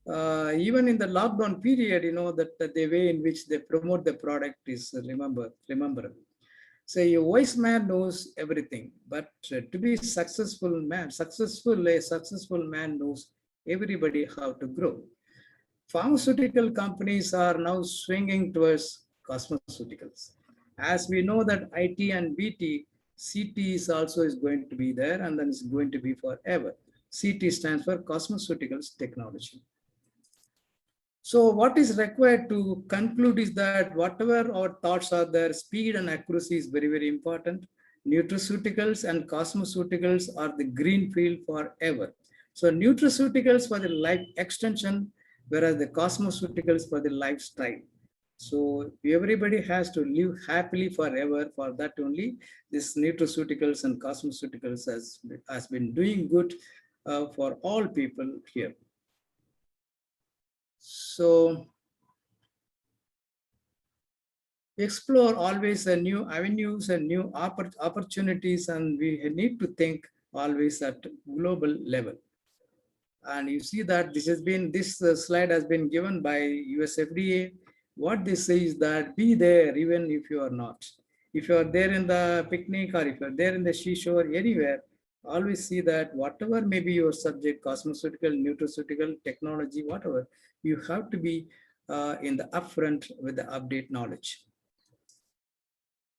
Speaker 2: Even in the lockdown period, that the way in which they promote the product is rememberable. So a wise man knows everything, but to be a successful man knows everybody how to grow. Pharmaceutical companies are now swinging towards cosmeceuticals. As we know that IT and BT, CT is also going to be there, and then it's going to be forever. CT stands for cosmeceuticals technology. So what is required to conclude is that whatever our thoughts are there, speed and accuracy is very important. Nutraceuticals and cosmeceuticals are the green field forever. So nutraceuticals for the life extension, whereas the cosmeceuticals for the lifestyle. So everybody has to live happily forever. For that only, this nutraceuticals and cosmeceuticals has been doing good for all people here. So explore always a new avenues and new opportunities, and we need to think always at global level. And you see that this slide has been given by US FDA. What they say is that be there even if you are not. If you are there in the picnic, or if you're there in the seashore, anywhere, always see that whatever may be your subject, cosmeceutical, nutraceutical, technology, whatever, you have to be in the upfront with the update knowledge.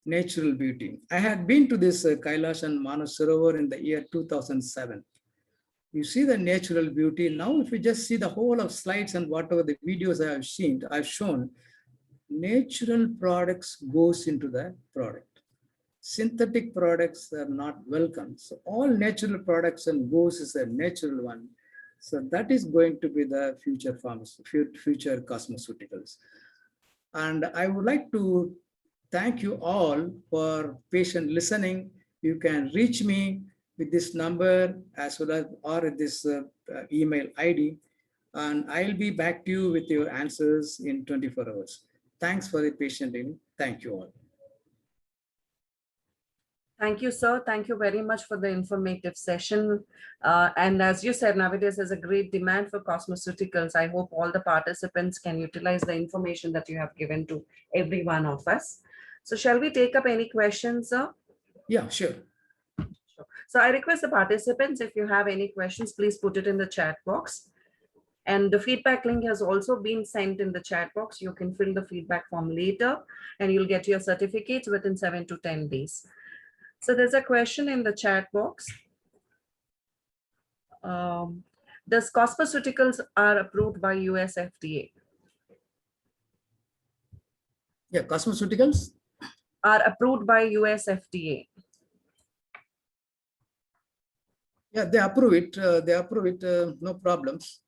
Speaker 2: Natural beauty. I had been to this Kailash and Manas Sarovar in the year 2007. You see the natural beauty. Now, if you just see the whole of slides and whatever the videos I've shown, natural products goes into the product. Synthetic products are not welcome. So all natural products and goes is a natural one. So that is going to be the future future cosmeceuticals. And I would like to thank you all for patient listening. You can reach me with this number as well as or this email ID, and I'll be back to you with your answers in 24 hours. Thanks for the patient in. Thank you all.
Speaker 1: Thank you, sir. Thank you very much for the informative session. And as you said, nowadays there's a great demand for cosmeceuticals. I hope all the participants can utilize the information that you have given to every one of us. So shall we take up any questions, sir?
Speaker 2: Yeah, sure.
Speaker 1: So I request the participants, if you have any questions, please put it in the chat box. And the feedback link has also been sent in the chat box. You can fill the feedback form later and you'll get your certificates within 7 to 10 days. So there's a question in the chat box. Does cosmeceuticals are approved by US FDA?
Speaker 2: Yeah, cosmeceuticals
Speaker 1: are approved by US FDA.
Speaker 2: Yeah, they approve it. No problems.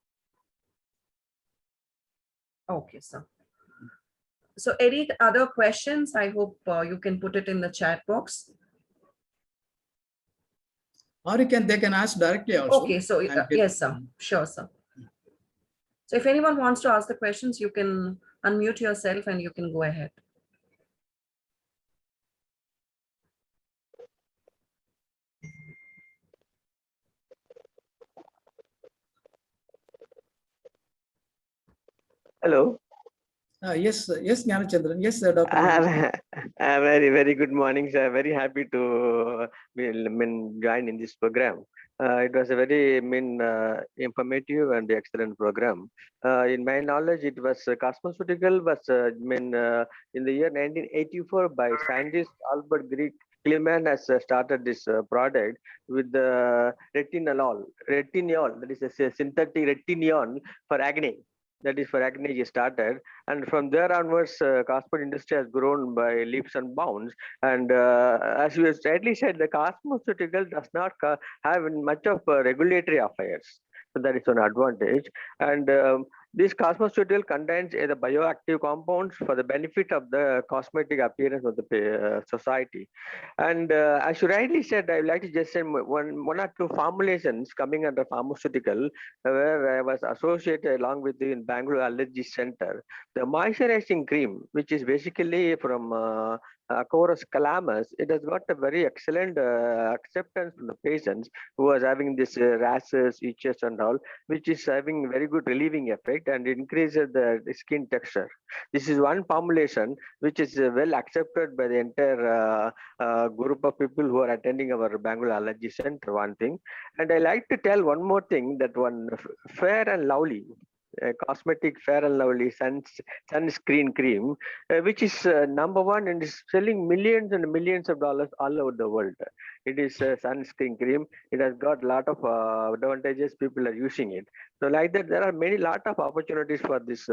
Speaker 1: Okay, sir. So any other questions? I hope you can put it in the chat box.
Speaker 2: Or they can ask directly also.
Speaker 1: Okay, so yes, sir. Sure, sir. So if anyone wants to ask the questions, you can unmute yourself and you can go ahead.
Speaker 5: Hello.
Speaker 2: Yes, Jnanachandran. Yes, Dr.
Speaker 5: Very good morning, sir. Very happy to join in this program. It was a very informative and excellent program. In my knowledge, it was cosmeceutical was in the year 1984 by scientist Albert Kleeman has started this product with the retinol, that is a synthetic retinol for acne. That is for acne he started, and from there onwards cosmetic industry has grown by leaps and bounds. And as you rightly said, the cosmeceutical does not have much of regulatory affairs, so that is an advantage. And this cosmeceutical contains the bioactive compounds for the benefit of the cosmetic appearance of the society. And as you rightly said, I would like to just say one or two formulations coming under pharmaceutical, where I was associated along with the Bangalore Allergy Center. The moisturizing cream, which is basically from Chorus calamus, it has got a very excellent acceptance from the patients who are having this rashes, itches and all, which is having very good relieving effect and increases the skin texture. This is one formulation which is well accepted by the entire group of people who are attending our Bangalore Allergy Center, one thing. And I like to tell one more thing, that one Fair and Lovely, cosmetic Fair and Lovely sunscreen cream, which is #1 and is selling millions and millions of dollars all over the world. It is a sunscreen cream. It has got a lot of advantages. People are using it. So like that, there are many lot of opportunities for this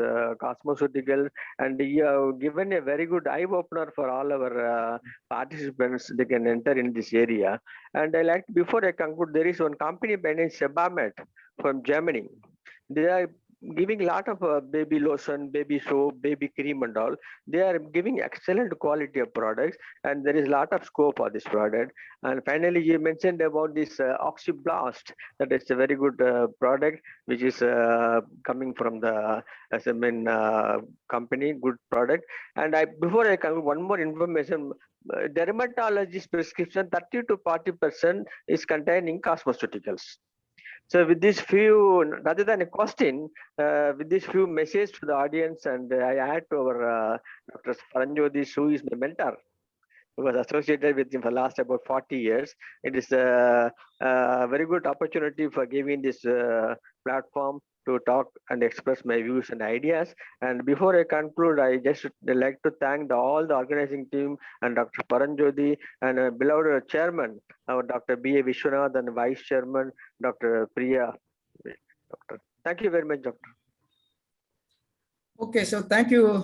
Speaker 5: cosmeceutical, and you have given a very good eye opener for all our participants. They can enter in this area. And I like, before I conclude, there is one company by name Sebamed from Germany. They are giving a lot of baby lotion, baby soap, baby cream and all. They are giving excellent quality of products, and there is a lot of scope for this product. And finally, you mentioned about this Oxyblast. That is a very good product, which is coming from the SMN company, good product. And before I come, one more information. Dermatologist prescription 30 to 40% is containing cosmeceuticals. So with this few, rather than a question, with this few messages to the audience, and I add to our Dr. Paranjyothi, who is my mentor, who was associated with him for the last about 40 years. It is a very good opportunity for giving this platform to talk and express my views and ideas. And before I conclude, I just like to thank all the organizing team and Dr. Paranjyothi and beloved chairman, our Dr. B.A. Vishwanath, and vice chairman, Dr. Priya. Doctor. Thank you very much, Doctor.
Speaker 2: Okay, so thank you,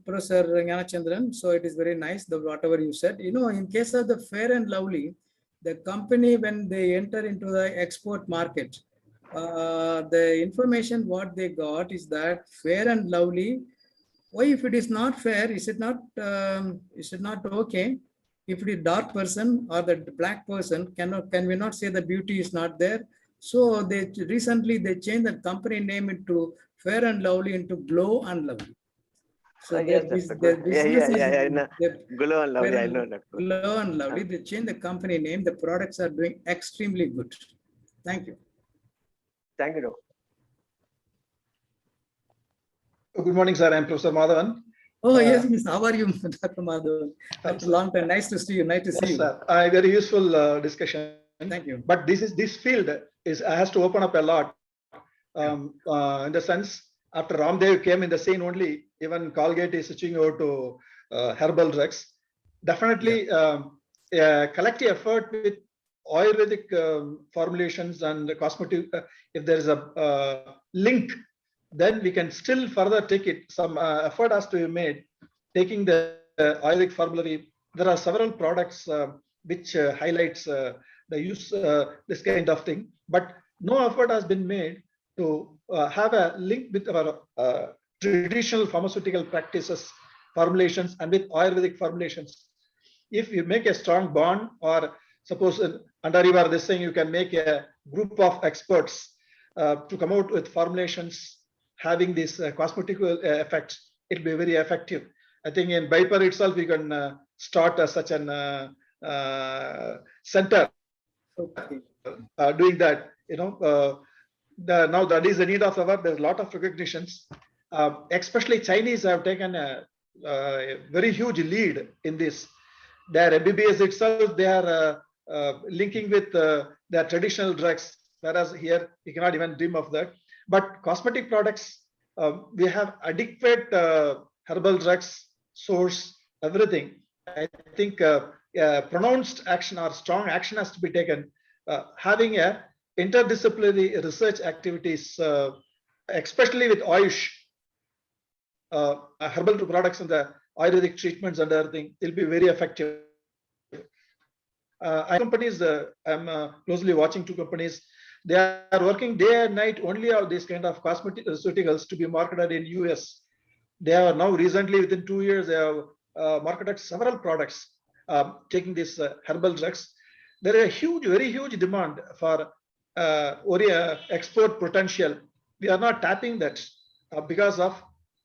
Speaker 2: Professor Jnanachandran. So it is very nice, whatever you said. You know, in case of the Fair and Lovely, the company, when they enter into the export market, the information what they got is that Fair and Lovely, why if it is not fair, is it not okay? If it is dark person or the black person, can we not say the beauty is not there? So they recently they changed the company name into Fair and Lovely into Glow and Lovely. So
Speaker 5: Yes,
Speaker 2: their business
Speaker 5: I know. Glow and Lovely, I know.
Speaker 2: Glow and Lovely. They changed the company name. The products are doing extremely good. Thank you.
Speaker 5: Thank you, Doctor.
Speaker 6: Good morning, sir. I'm Professor Madhavan.
Speaker 2: Oh, yes, miss. How are you, Dr. Madhavan? After a long time. Nice to see you. Nice to see you.
Speaker 6: Sir. Very useful discussion.
Speaker 2: Thank you.
Speaker 6: But this field has to open up a lot. In the sense, after Ramdev came in the scene only, even Colgate is switching over to herbal drugs. Definitely, collective effort with Ayurvedic formulations and cosmetic, if there is a link, then we can still further take it. Some effort has to be made, taking the Ayurvedic formulary. There are several products which highlights the use, this kind of thing, but no effort has been made to have a link with our traditional pharmaceutical practices, formulations, and with Ayurvedic formulations. If you make a strong bond, or suppose under Arivar, this thing, you can make a group of experts to come out with formulations having these cosmetic effects, it will be very effective. I think in Bipar itself, we can start such an center doing that. You know, now that is the need of our. There's a lot of recognitions. Especially Chinese have taken a very huge lead in this. Their MBBS itself, they are linking with their traditional drugs, whereas here we cannot even dream of that. But cosmetic products, we have adequate herbal drugs, source, everything. I think pronounced action or strong action has to be taken. Having a interdisciplinary research activities, especially with Ayush, herbal products and the Ayurvedic treatments and everything, will be very effective. Companies, I'm closely watching 2 companies. They are working day and night only on this kind of cosmeceuticals to be marketed in US. They are now recently, within 2 years, they have marketed several products taking these herbal drugs. There is a huge, very huge demand for export potential. We are not tapping that because of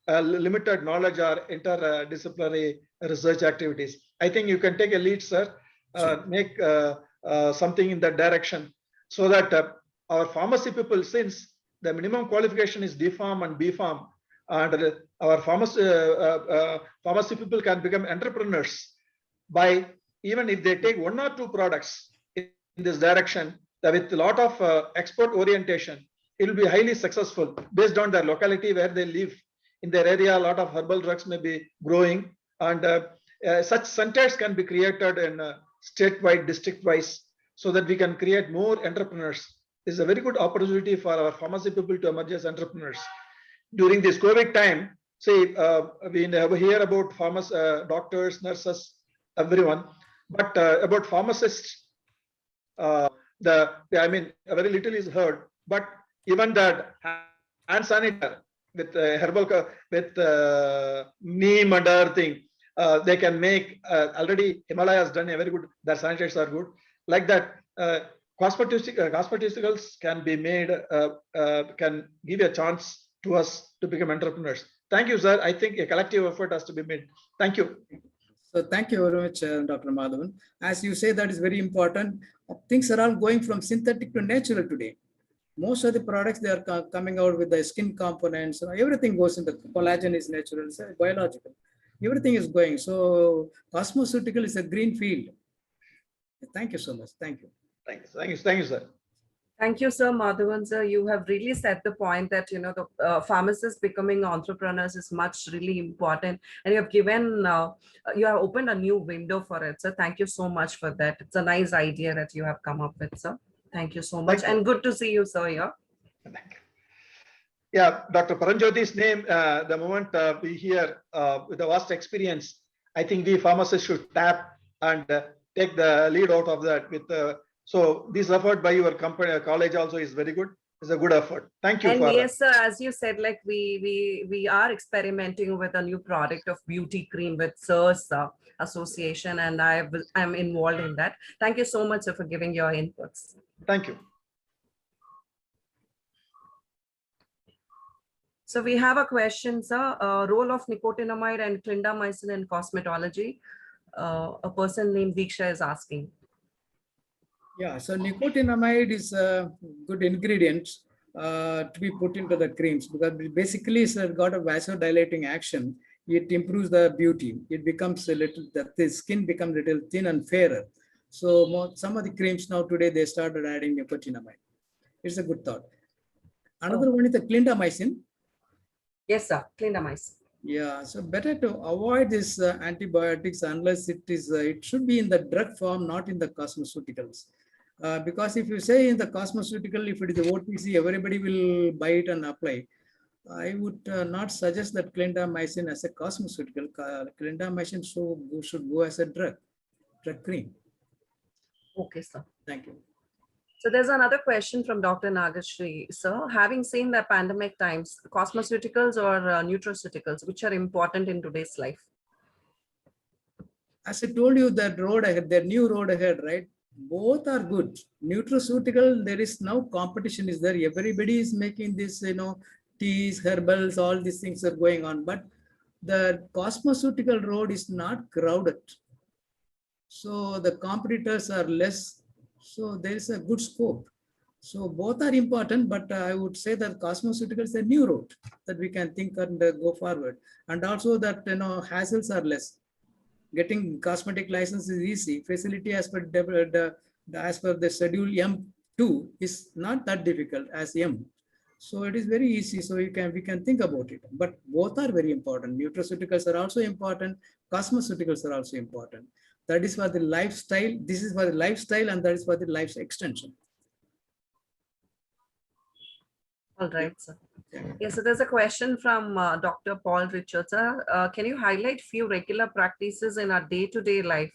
Speaker 6: limited knowledge or interdisciplinary research activities. I think you can take a lead, sir, make something in that direction, so that our pharmacy people, since the minimum qualification is D Pharm and B Pharm, and our pharmacy people can become entrepreneurs by, even if they take 1 or 2 products in this direction, with a lot of export orientation, it will be highly successful based on their locality where they live. In their area, a lot of herbal drugs may be growing, and such centers can be created in state-wide, district-wise, so that we can create more entrepreneurs. This is a very good opportunity for our pharmacy people to emerge as entrepreneurs. During this COVID time, say, we never hear about doctors, nurses, everyone, but about pharmacists, I mean, very little is heard, but even that hand sanitizer with herbal, with neem and other thing, they can make, already Himalaya has done a very good, their sanitizers are good. Like that, cosmeceuticals can be made, can give a chance to us to become entrepreneurs. Thank you, sir. I think a collective effort has to be made. Thank you.
Speaker 2: So thank you very much, Dr. Madhavan. As you say, that is very important. Things are all going from synthetic to natural today. Most of the products, they are coming out with the skin components. Everything goes into collagen is natural, biological. Everything is going. So cosmeceutical is a green field. Thank you so much. Thank you.
Speaker 6: Thank you. Thank you. Thank you, sir.
Speaker 1: Thank you, sir. Madhavan, sir, you have really set the point that, you know, the pharmacists becoming entrepreneurs is much really important. And you have given, you have opened a new window for it. So thank you so much for that. It's a nice idea that you have come up with, sir. Thank you so much.
Speaker 6: Thank you.
Speaker 1: And good to see you, sir, here.
Speaker 6: Thank you. Yeah, Dr. Paranjyoti's name, the moment we hear with the vast experience, I think we pharmacists should tap and take the lead out of that with so this effort by your company, college also is very good. It's a good effort. Thank you.
Speaker 1: And
Speaker 6: for
Speaker 1: yes, sir, as you said, like we are experimenting with a new product of beauty cream with SIRS association, and I'm involved in that. Thank you so much, sir, for giving your inputs.
Speaker 6: Thank you.
Speaker 1: So we have a question, sir. Role of nicotinamide and clindamycin in cosmetology. A person named Diksha is asking.
Speaker 2: Yeah, so nicotinamide is a good ingredient to be put into the creams because basically it's got a vasodilating action. It improves the beauty. It becomes a little, the skin becomes a little thin and fairer. So some of the creams now today, they started adding nicotinamide. It's a good thought. Another one is the clindamycin.
Speaker 1: Yes, sir, clindamycin.
Speaker 2: Yeah, so better to avoid this antibiotics unless it is, it should be in the drug form, not in the cosmeceuticals. Because if you say in the cosmeceutical, if it is the OTC, everybody will buy it and apply. I would not suggest that clindamycin as a cosmeceutical. Clindamycin should go as a drug cream.
Speaker 1: Okay, sir.
Speaker 2: Thank you.
Speaker 1: So there's another question from Dr. Nagashri. Sir, having seen the pandemic times, cosmeceuticals or nutraceuticals, which are important in today's life?
Speaker 2: As I told you, that road ahead, the new road ahead, right? Both are good. Nutraceutical, there is now competition is there. Everybody is making this, you know, teas, herbals, all these things are going on. But the cosmeceutical road is not crowded. So the competitors are less. So there is a good scope. So both are important, but I would say that cosmeceutical is a new road that we can think and go forward. And also that, you know, hassles are less. Getting cosmetic license is easy. Facility as per the schedule M2 is not that difficult as M. So it is very easy. So we can think about it. But both are very important. Nutraceuticals are also important. Cosmeceuticals are also important. That is for the lifestyle. This is for the lifestyle, and that is for the life extension.
Speaker 1: All right, sir. Yes, so there's a question from Dr. Paul Richards. Can you highlight few regular practices in our day-to-day life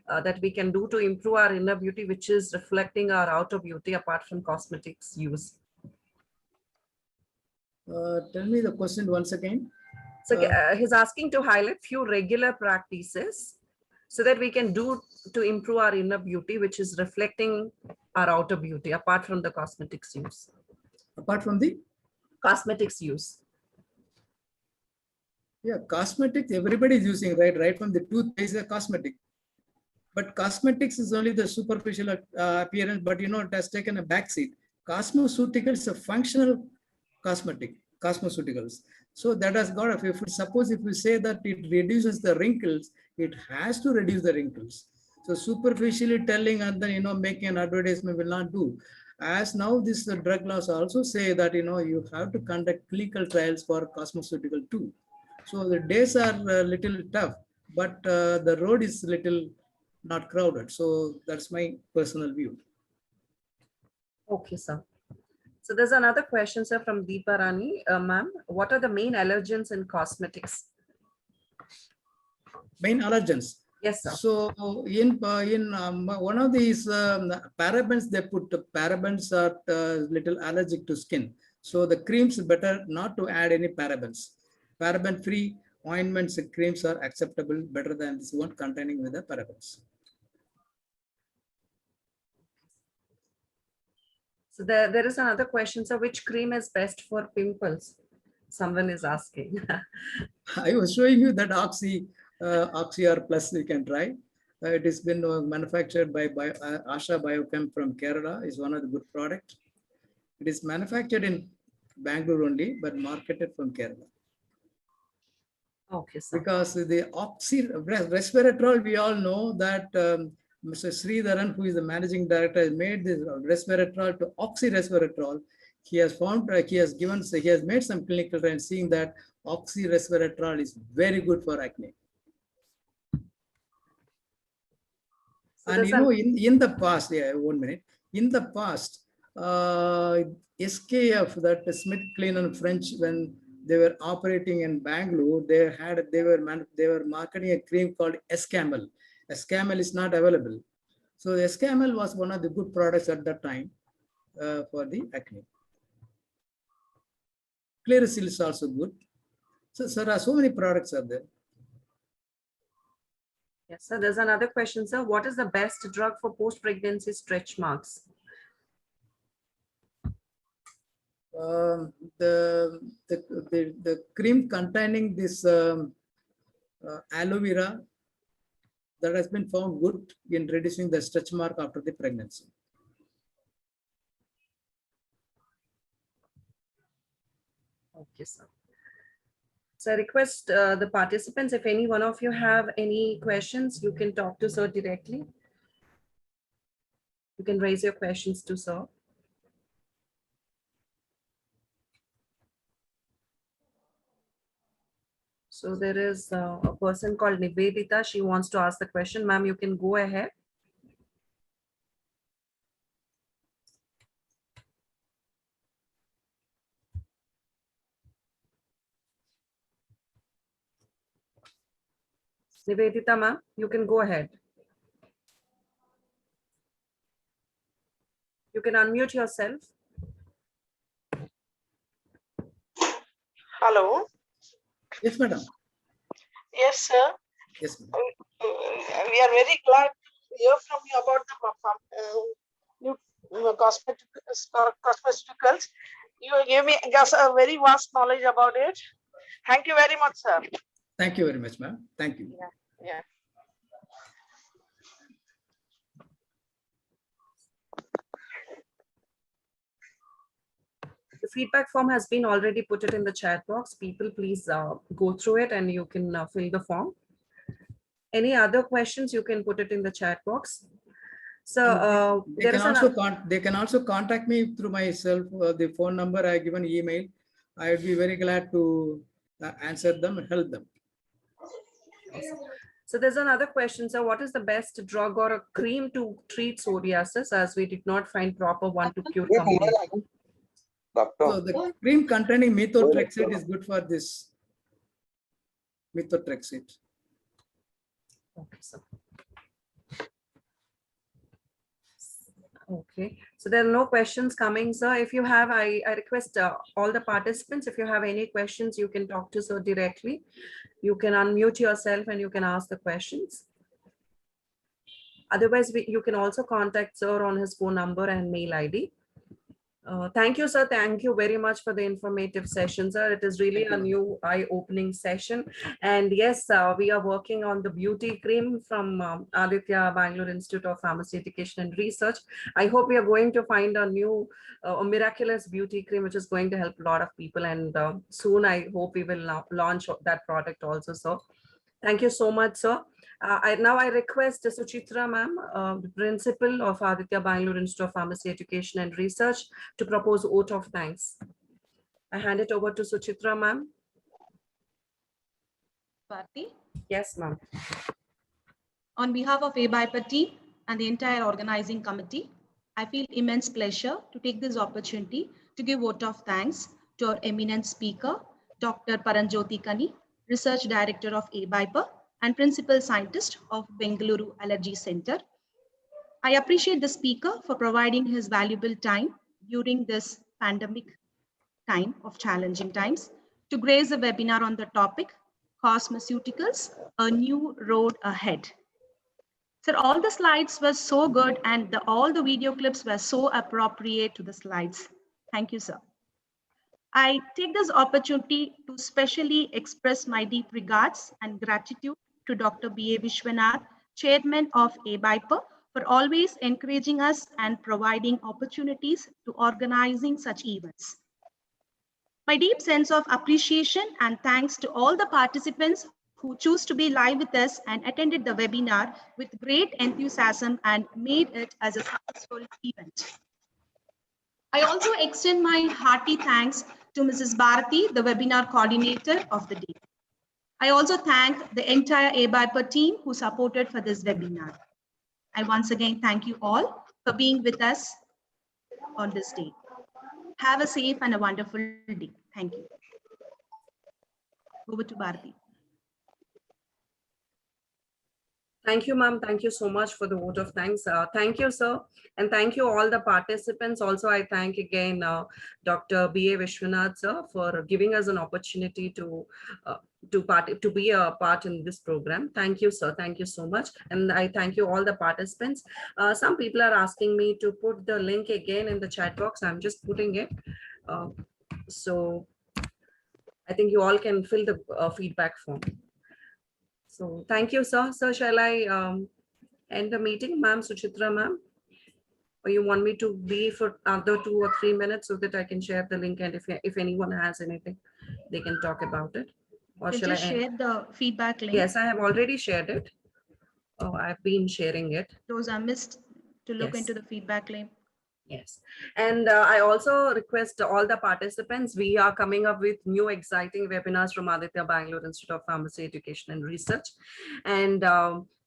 Speaker 1: that we can do to improve our inner beauty, which is reflecting our outer beauty apart from cosmetics use?
Speaker 2: Tell me the question once again.
Speaker 1: So he's asking to highlight few regular practices so that we can do to improve our inner beauty, which is reflecting our outer beauty apart from the cosmetics use.
Speaker 2: Apart from the
Speaker 1: cosmetics use.
Speaker 2: Yeah, cosmetics, everybody is using, right from the toothpaste, a cosmetic. But cosmetics is only the superficial appearance, but you know, it has taken a backseat. Cosmeceuticals is a functional cosmeceuticals. So that has got, suppose if we say that it reduces the wrinkles, it has to reduce the wrinkles. So superficially telling and then, you know, making an advertisement will not do. As now this drug laws also say that, you know, you have to conduct clinical trials for cosmeceutical too. So the days are a little tough, but the road is little not crowded. So that's my personal view.
Speaker 1: Okay, sir. So there's another question, sir, from Deepa Rani. Ma'am, what are the main allergens in cosmetics?
Speaker 2: Main allergens.
Speaker 1: Yes, sir.
Speaker 2: So in one of these parabens, they put parabens are little allergic to skin. So the creams better not to add any parabens. Paraben-free ointments and creams are acceptable better than this one containing with the parabens.
Speaker 1: So there is another question, sir. Which cream is best for pimples? Someone is asking.
Speaker 2: I was showing you that Oxy R Plus you can try. It has been manufactured by Asha Biochem from Kerala. Is one of the good product. It is manufactured in Bangalore only, but marketed from Kerala.
Speaker 1: Okay, sir.
Speaker 2: Because the resveratrol, we all know that Mr. Sridharan, who is the managing director, has made this resveratrol to oxyresveratrol. He has found, he has made some clinical trials seeing that oxyresveratrol is very good for acne.
Speaker 1: So
Speaker 2: And
Speaker 1: there's
Speaker 2: you know, in the past, yeah, 1 minute, in the past, SKF, that Smith Clean and French, when they were operating in Bangalore, they were marketing a cream called Escamel. Escamel is not available. So Escamel was one of the good products at that time for the acne. Clearasil is also good. So there are so many products are there.
Speaker 1: Yes, sir. There's another question, sir. What is the best drug for post-pregnancy stretch marks?
Speaker 2: The cream containing this aloe vera that has been found good in reducing the stretch mark after the pregnancy.
Speaker 1: Okay, sir. So I request the participants, if any one of you have any questions, you can talk to sir directly. You can raise your questions to sir. So there is a person called Nivedita. She wants to ask the question. Ma'am, you can go ahead. Nivedita, ma'am, you can go ahead. You can unmute yourself.
Speaker 7: Hello.
Speaker 2: Yes, madam.
Speaker 7: Yes, sir.
Speaker 2: Yes, madam.
Speaker 7: We are very glad to hear from you about the new cosmeceuticals. You gave me a very vast knowledge about it. Thank you very much, sir.
Speaker 2: Thank you very much, ma'am. Thank you.
Speaker 7: Yeah.
Speaker 1: The feedback form has been already put it in the chat box. People, please go through it and you can fill the form. Any other questions, you can put it in the chat box. So
Speaker 2: they can also contact me through myself, the phone number I given, email. I would be very glad to answer them and help them.
Speaker 1: So there's another question. So what is the best drug or a cream to treat psoriasis, as we did not find proper one to cure completely?
Speaker 2: So the cream containing methotrexate is good for this. Methotrexate.
Speaker 1: Okay, so. Okay, so there are no questions coming, sir. If you have, I request all the participants, if you have any questions, you can talk to sir directly. You can unmute yourself and you can ask the questions. Otherwise, you can also contact sir on his phone number and mail ID. Thank you, sir. Thank you very much for the informative session, sir. It is really a new eye-opening session. And yes, we are working on the beauty cream from Aditya Bangalore Institute of Pharmacy Education and Research. I hope we are going to find a new, a miraculous beauty cream, which is going to help a lot of people. And soon, I hope we will launch that product also, sir. Thank you so much, sir. Now I request Suchitra ma'am, the principal of Aditya Bangalore Institute of Pharmacy Education and Research, to propose vote of thanks. I hand it over to Suchitra ma'am.
Speaker 8: Bharti?
Speaker 1: Yes, ma'am.
Speaker 8: On behalf of ABIPA team and the entire organizing committee, I feel immense pleasure to take this opportunity to give vote of thanks to our eminent speaker, Dr. Paranjoti Kani, Research Director of ABIPA and Principal Scientist of Bengaluru Allergy Center. I appreciate the speaker for providing his valuable time during this pandemic time of challenging times to grace a webinar on the topic, Cosmeceuticals, a new road ahead. Sir, all the slides were so good and all the video clips were so appropriate to the slides. Thank you, sir. I take this opportunity to specially express my deep regards and gratitude to Dr. B.A. Vishwanath, Chairman of ABIPA, for always encouraging us and providing opportunities to organizing such events. My deep sense of appreciation and thanks to all the participants who choose to be live with us and attended the webinar with great enthusiasm and made it as a successful event. I also extend my hearty thanks to Mrs. Bharati, the webinar coordinator of the day. I also thank the entire ABIPA team who supported for this webinar. I once again thank you all for being with us on this day. Have a safe and a wonderful day. Thank you. Over to Bharati.
Speaker 1: Thank you, ma'am. Thank you so much for the vote of thanks. Thank you, sir. And thank you all the participants. Also, I thank again Dr. B.A. Vishwanath, sir, for giving us an opportunity to be a part in this program. Thank you, sir. Thank you so much. And I thank you all the participants. Some people are asking me to put the link again in the chat box. I'm just putting it. So I think you all can fill the feedback form. So thank you, sir. So shall I end the meeting, ma'am, Suchitra, ma'am? Or you want me to be for another 2 or 3 minutes so that I can share the link, and if anyone has anything, they can talk about it? Or
Speaker 8: You
Speaker 1: shall I
Speaker 8: just
Speaker 1: end?
Speaker 8: share the feedback link.
Speaker 1: Yes, I have already shared it. Oh, I've been sharing it.
Speaker 8: Those are missed to look
Speaker 1: Yes.
Speaker 8: into the feedback link.
Speaker 1: Yes, and I also request all the participants, we are coming up with new exciting webinars from Aditya Bangalore Institute of Pharmacy Education and Research. And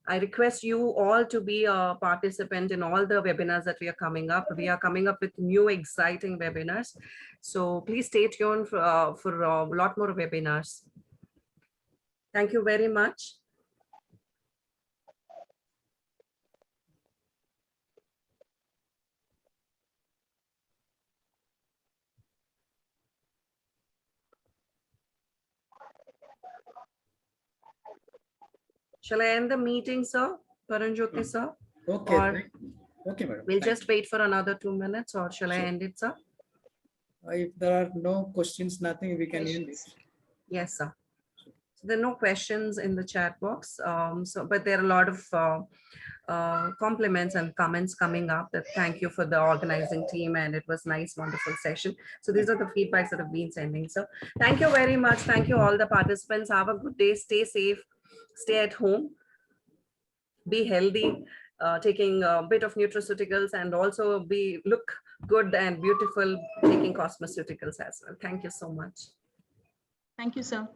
Speaker 1: I request you all to be a participant in all the webinars that we are coming up. We are coming up with new exciting webinars. So please stay tuned for a lot more webinars. Thank you very much. Shall I end the meeting, sir? Paranjoti, sir?
Speaker 2: Okay,
Speaker 1: Or
Speaker 2: okay, madam.
Speaker 1: we'll
Speaker 2: Thank
Speaker 1: just wait for another 2 minutes, or shall I
Speaker 2: Sure.
Speaker 1: end it, sir?
Speaker 2: If there are no questions, nothing, we can end it.
Speaker 1: Yes, sir. So there are no questions in the chat box. But there are a lot of compliments and comments coming up that thank you for the organizing team, and it was nice, wonderful session. So these are the feedbacks that have been sending. So thank you very much. Thank you all the participants. Have a good day. Stay safe. Stay at home. Be healthy. Taking a bit of nutraceuticals, and also look good and beautiful taking cosmeceuticals as well. Thank you so much.
Speaker 8: Thank you, sir.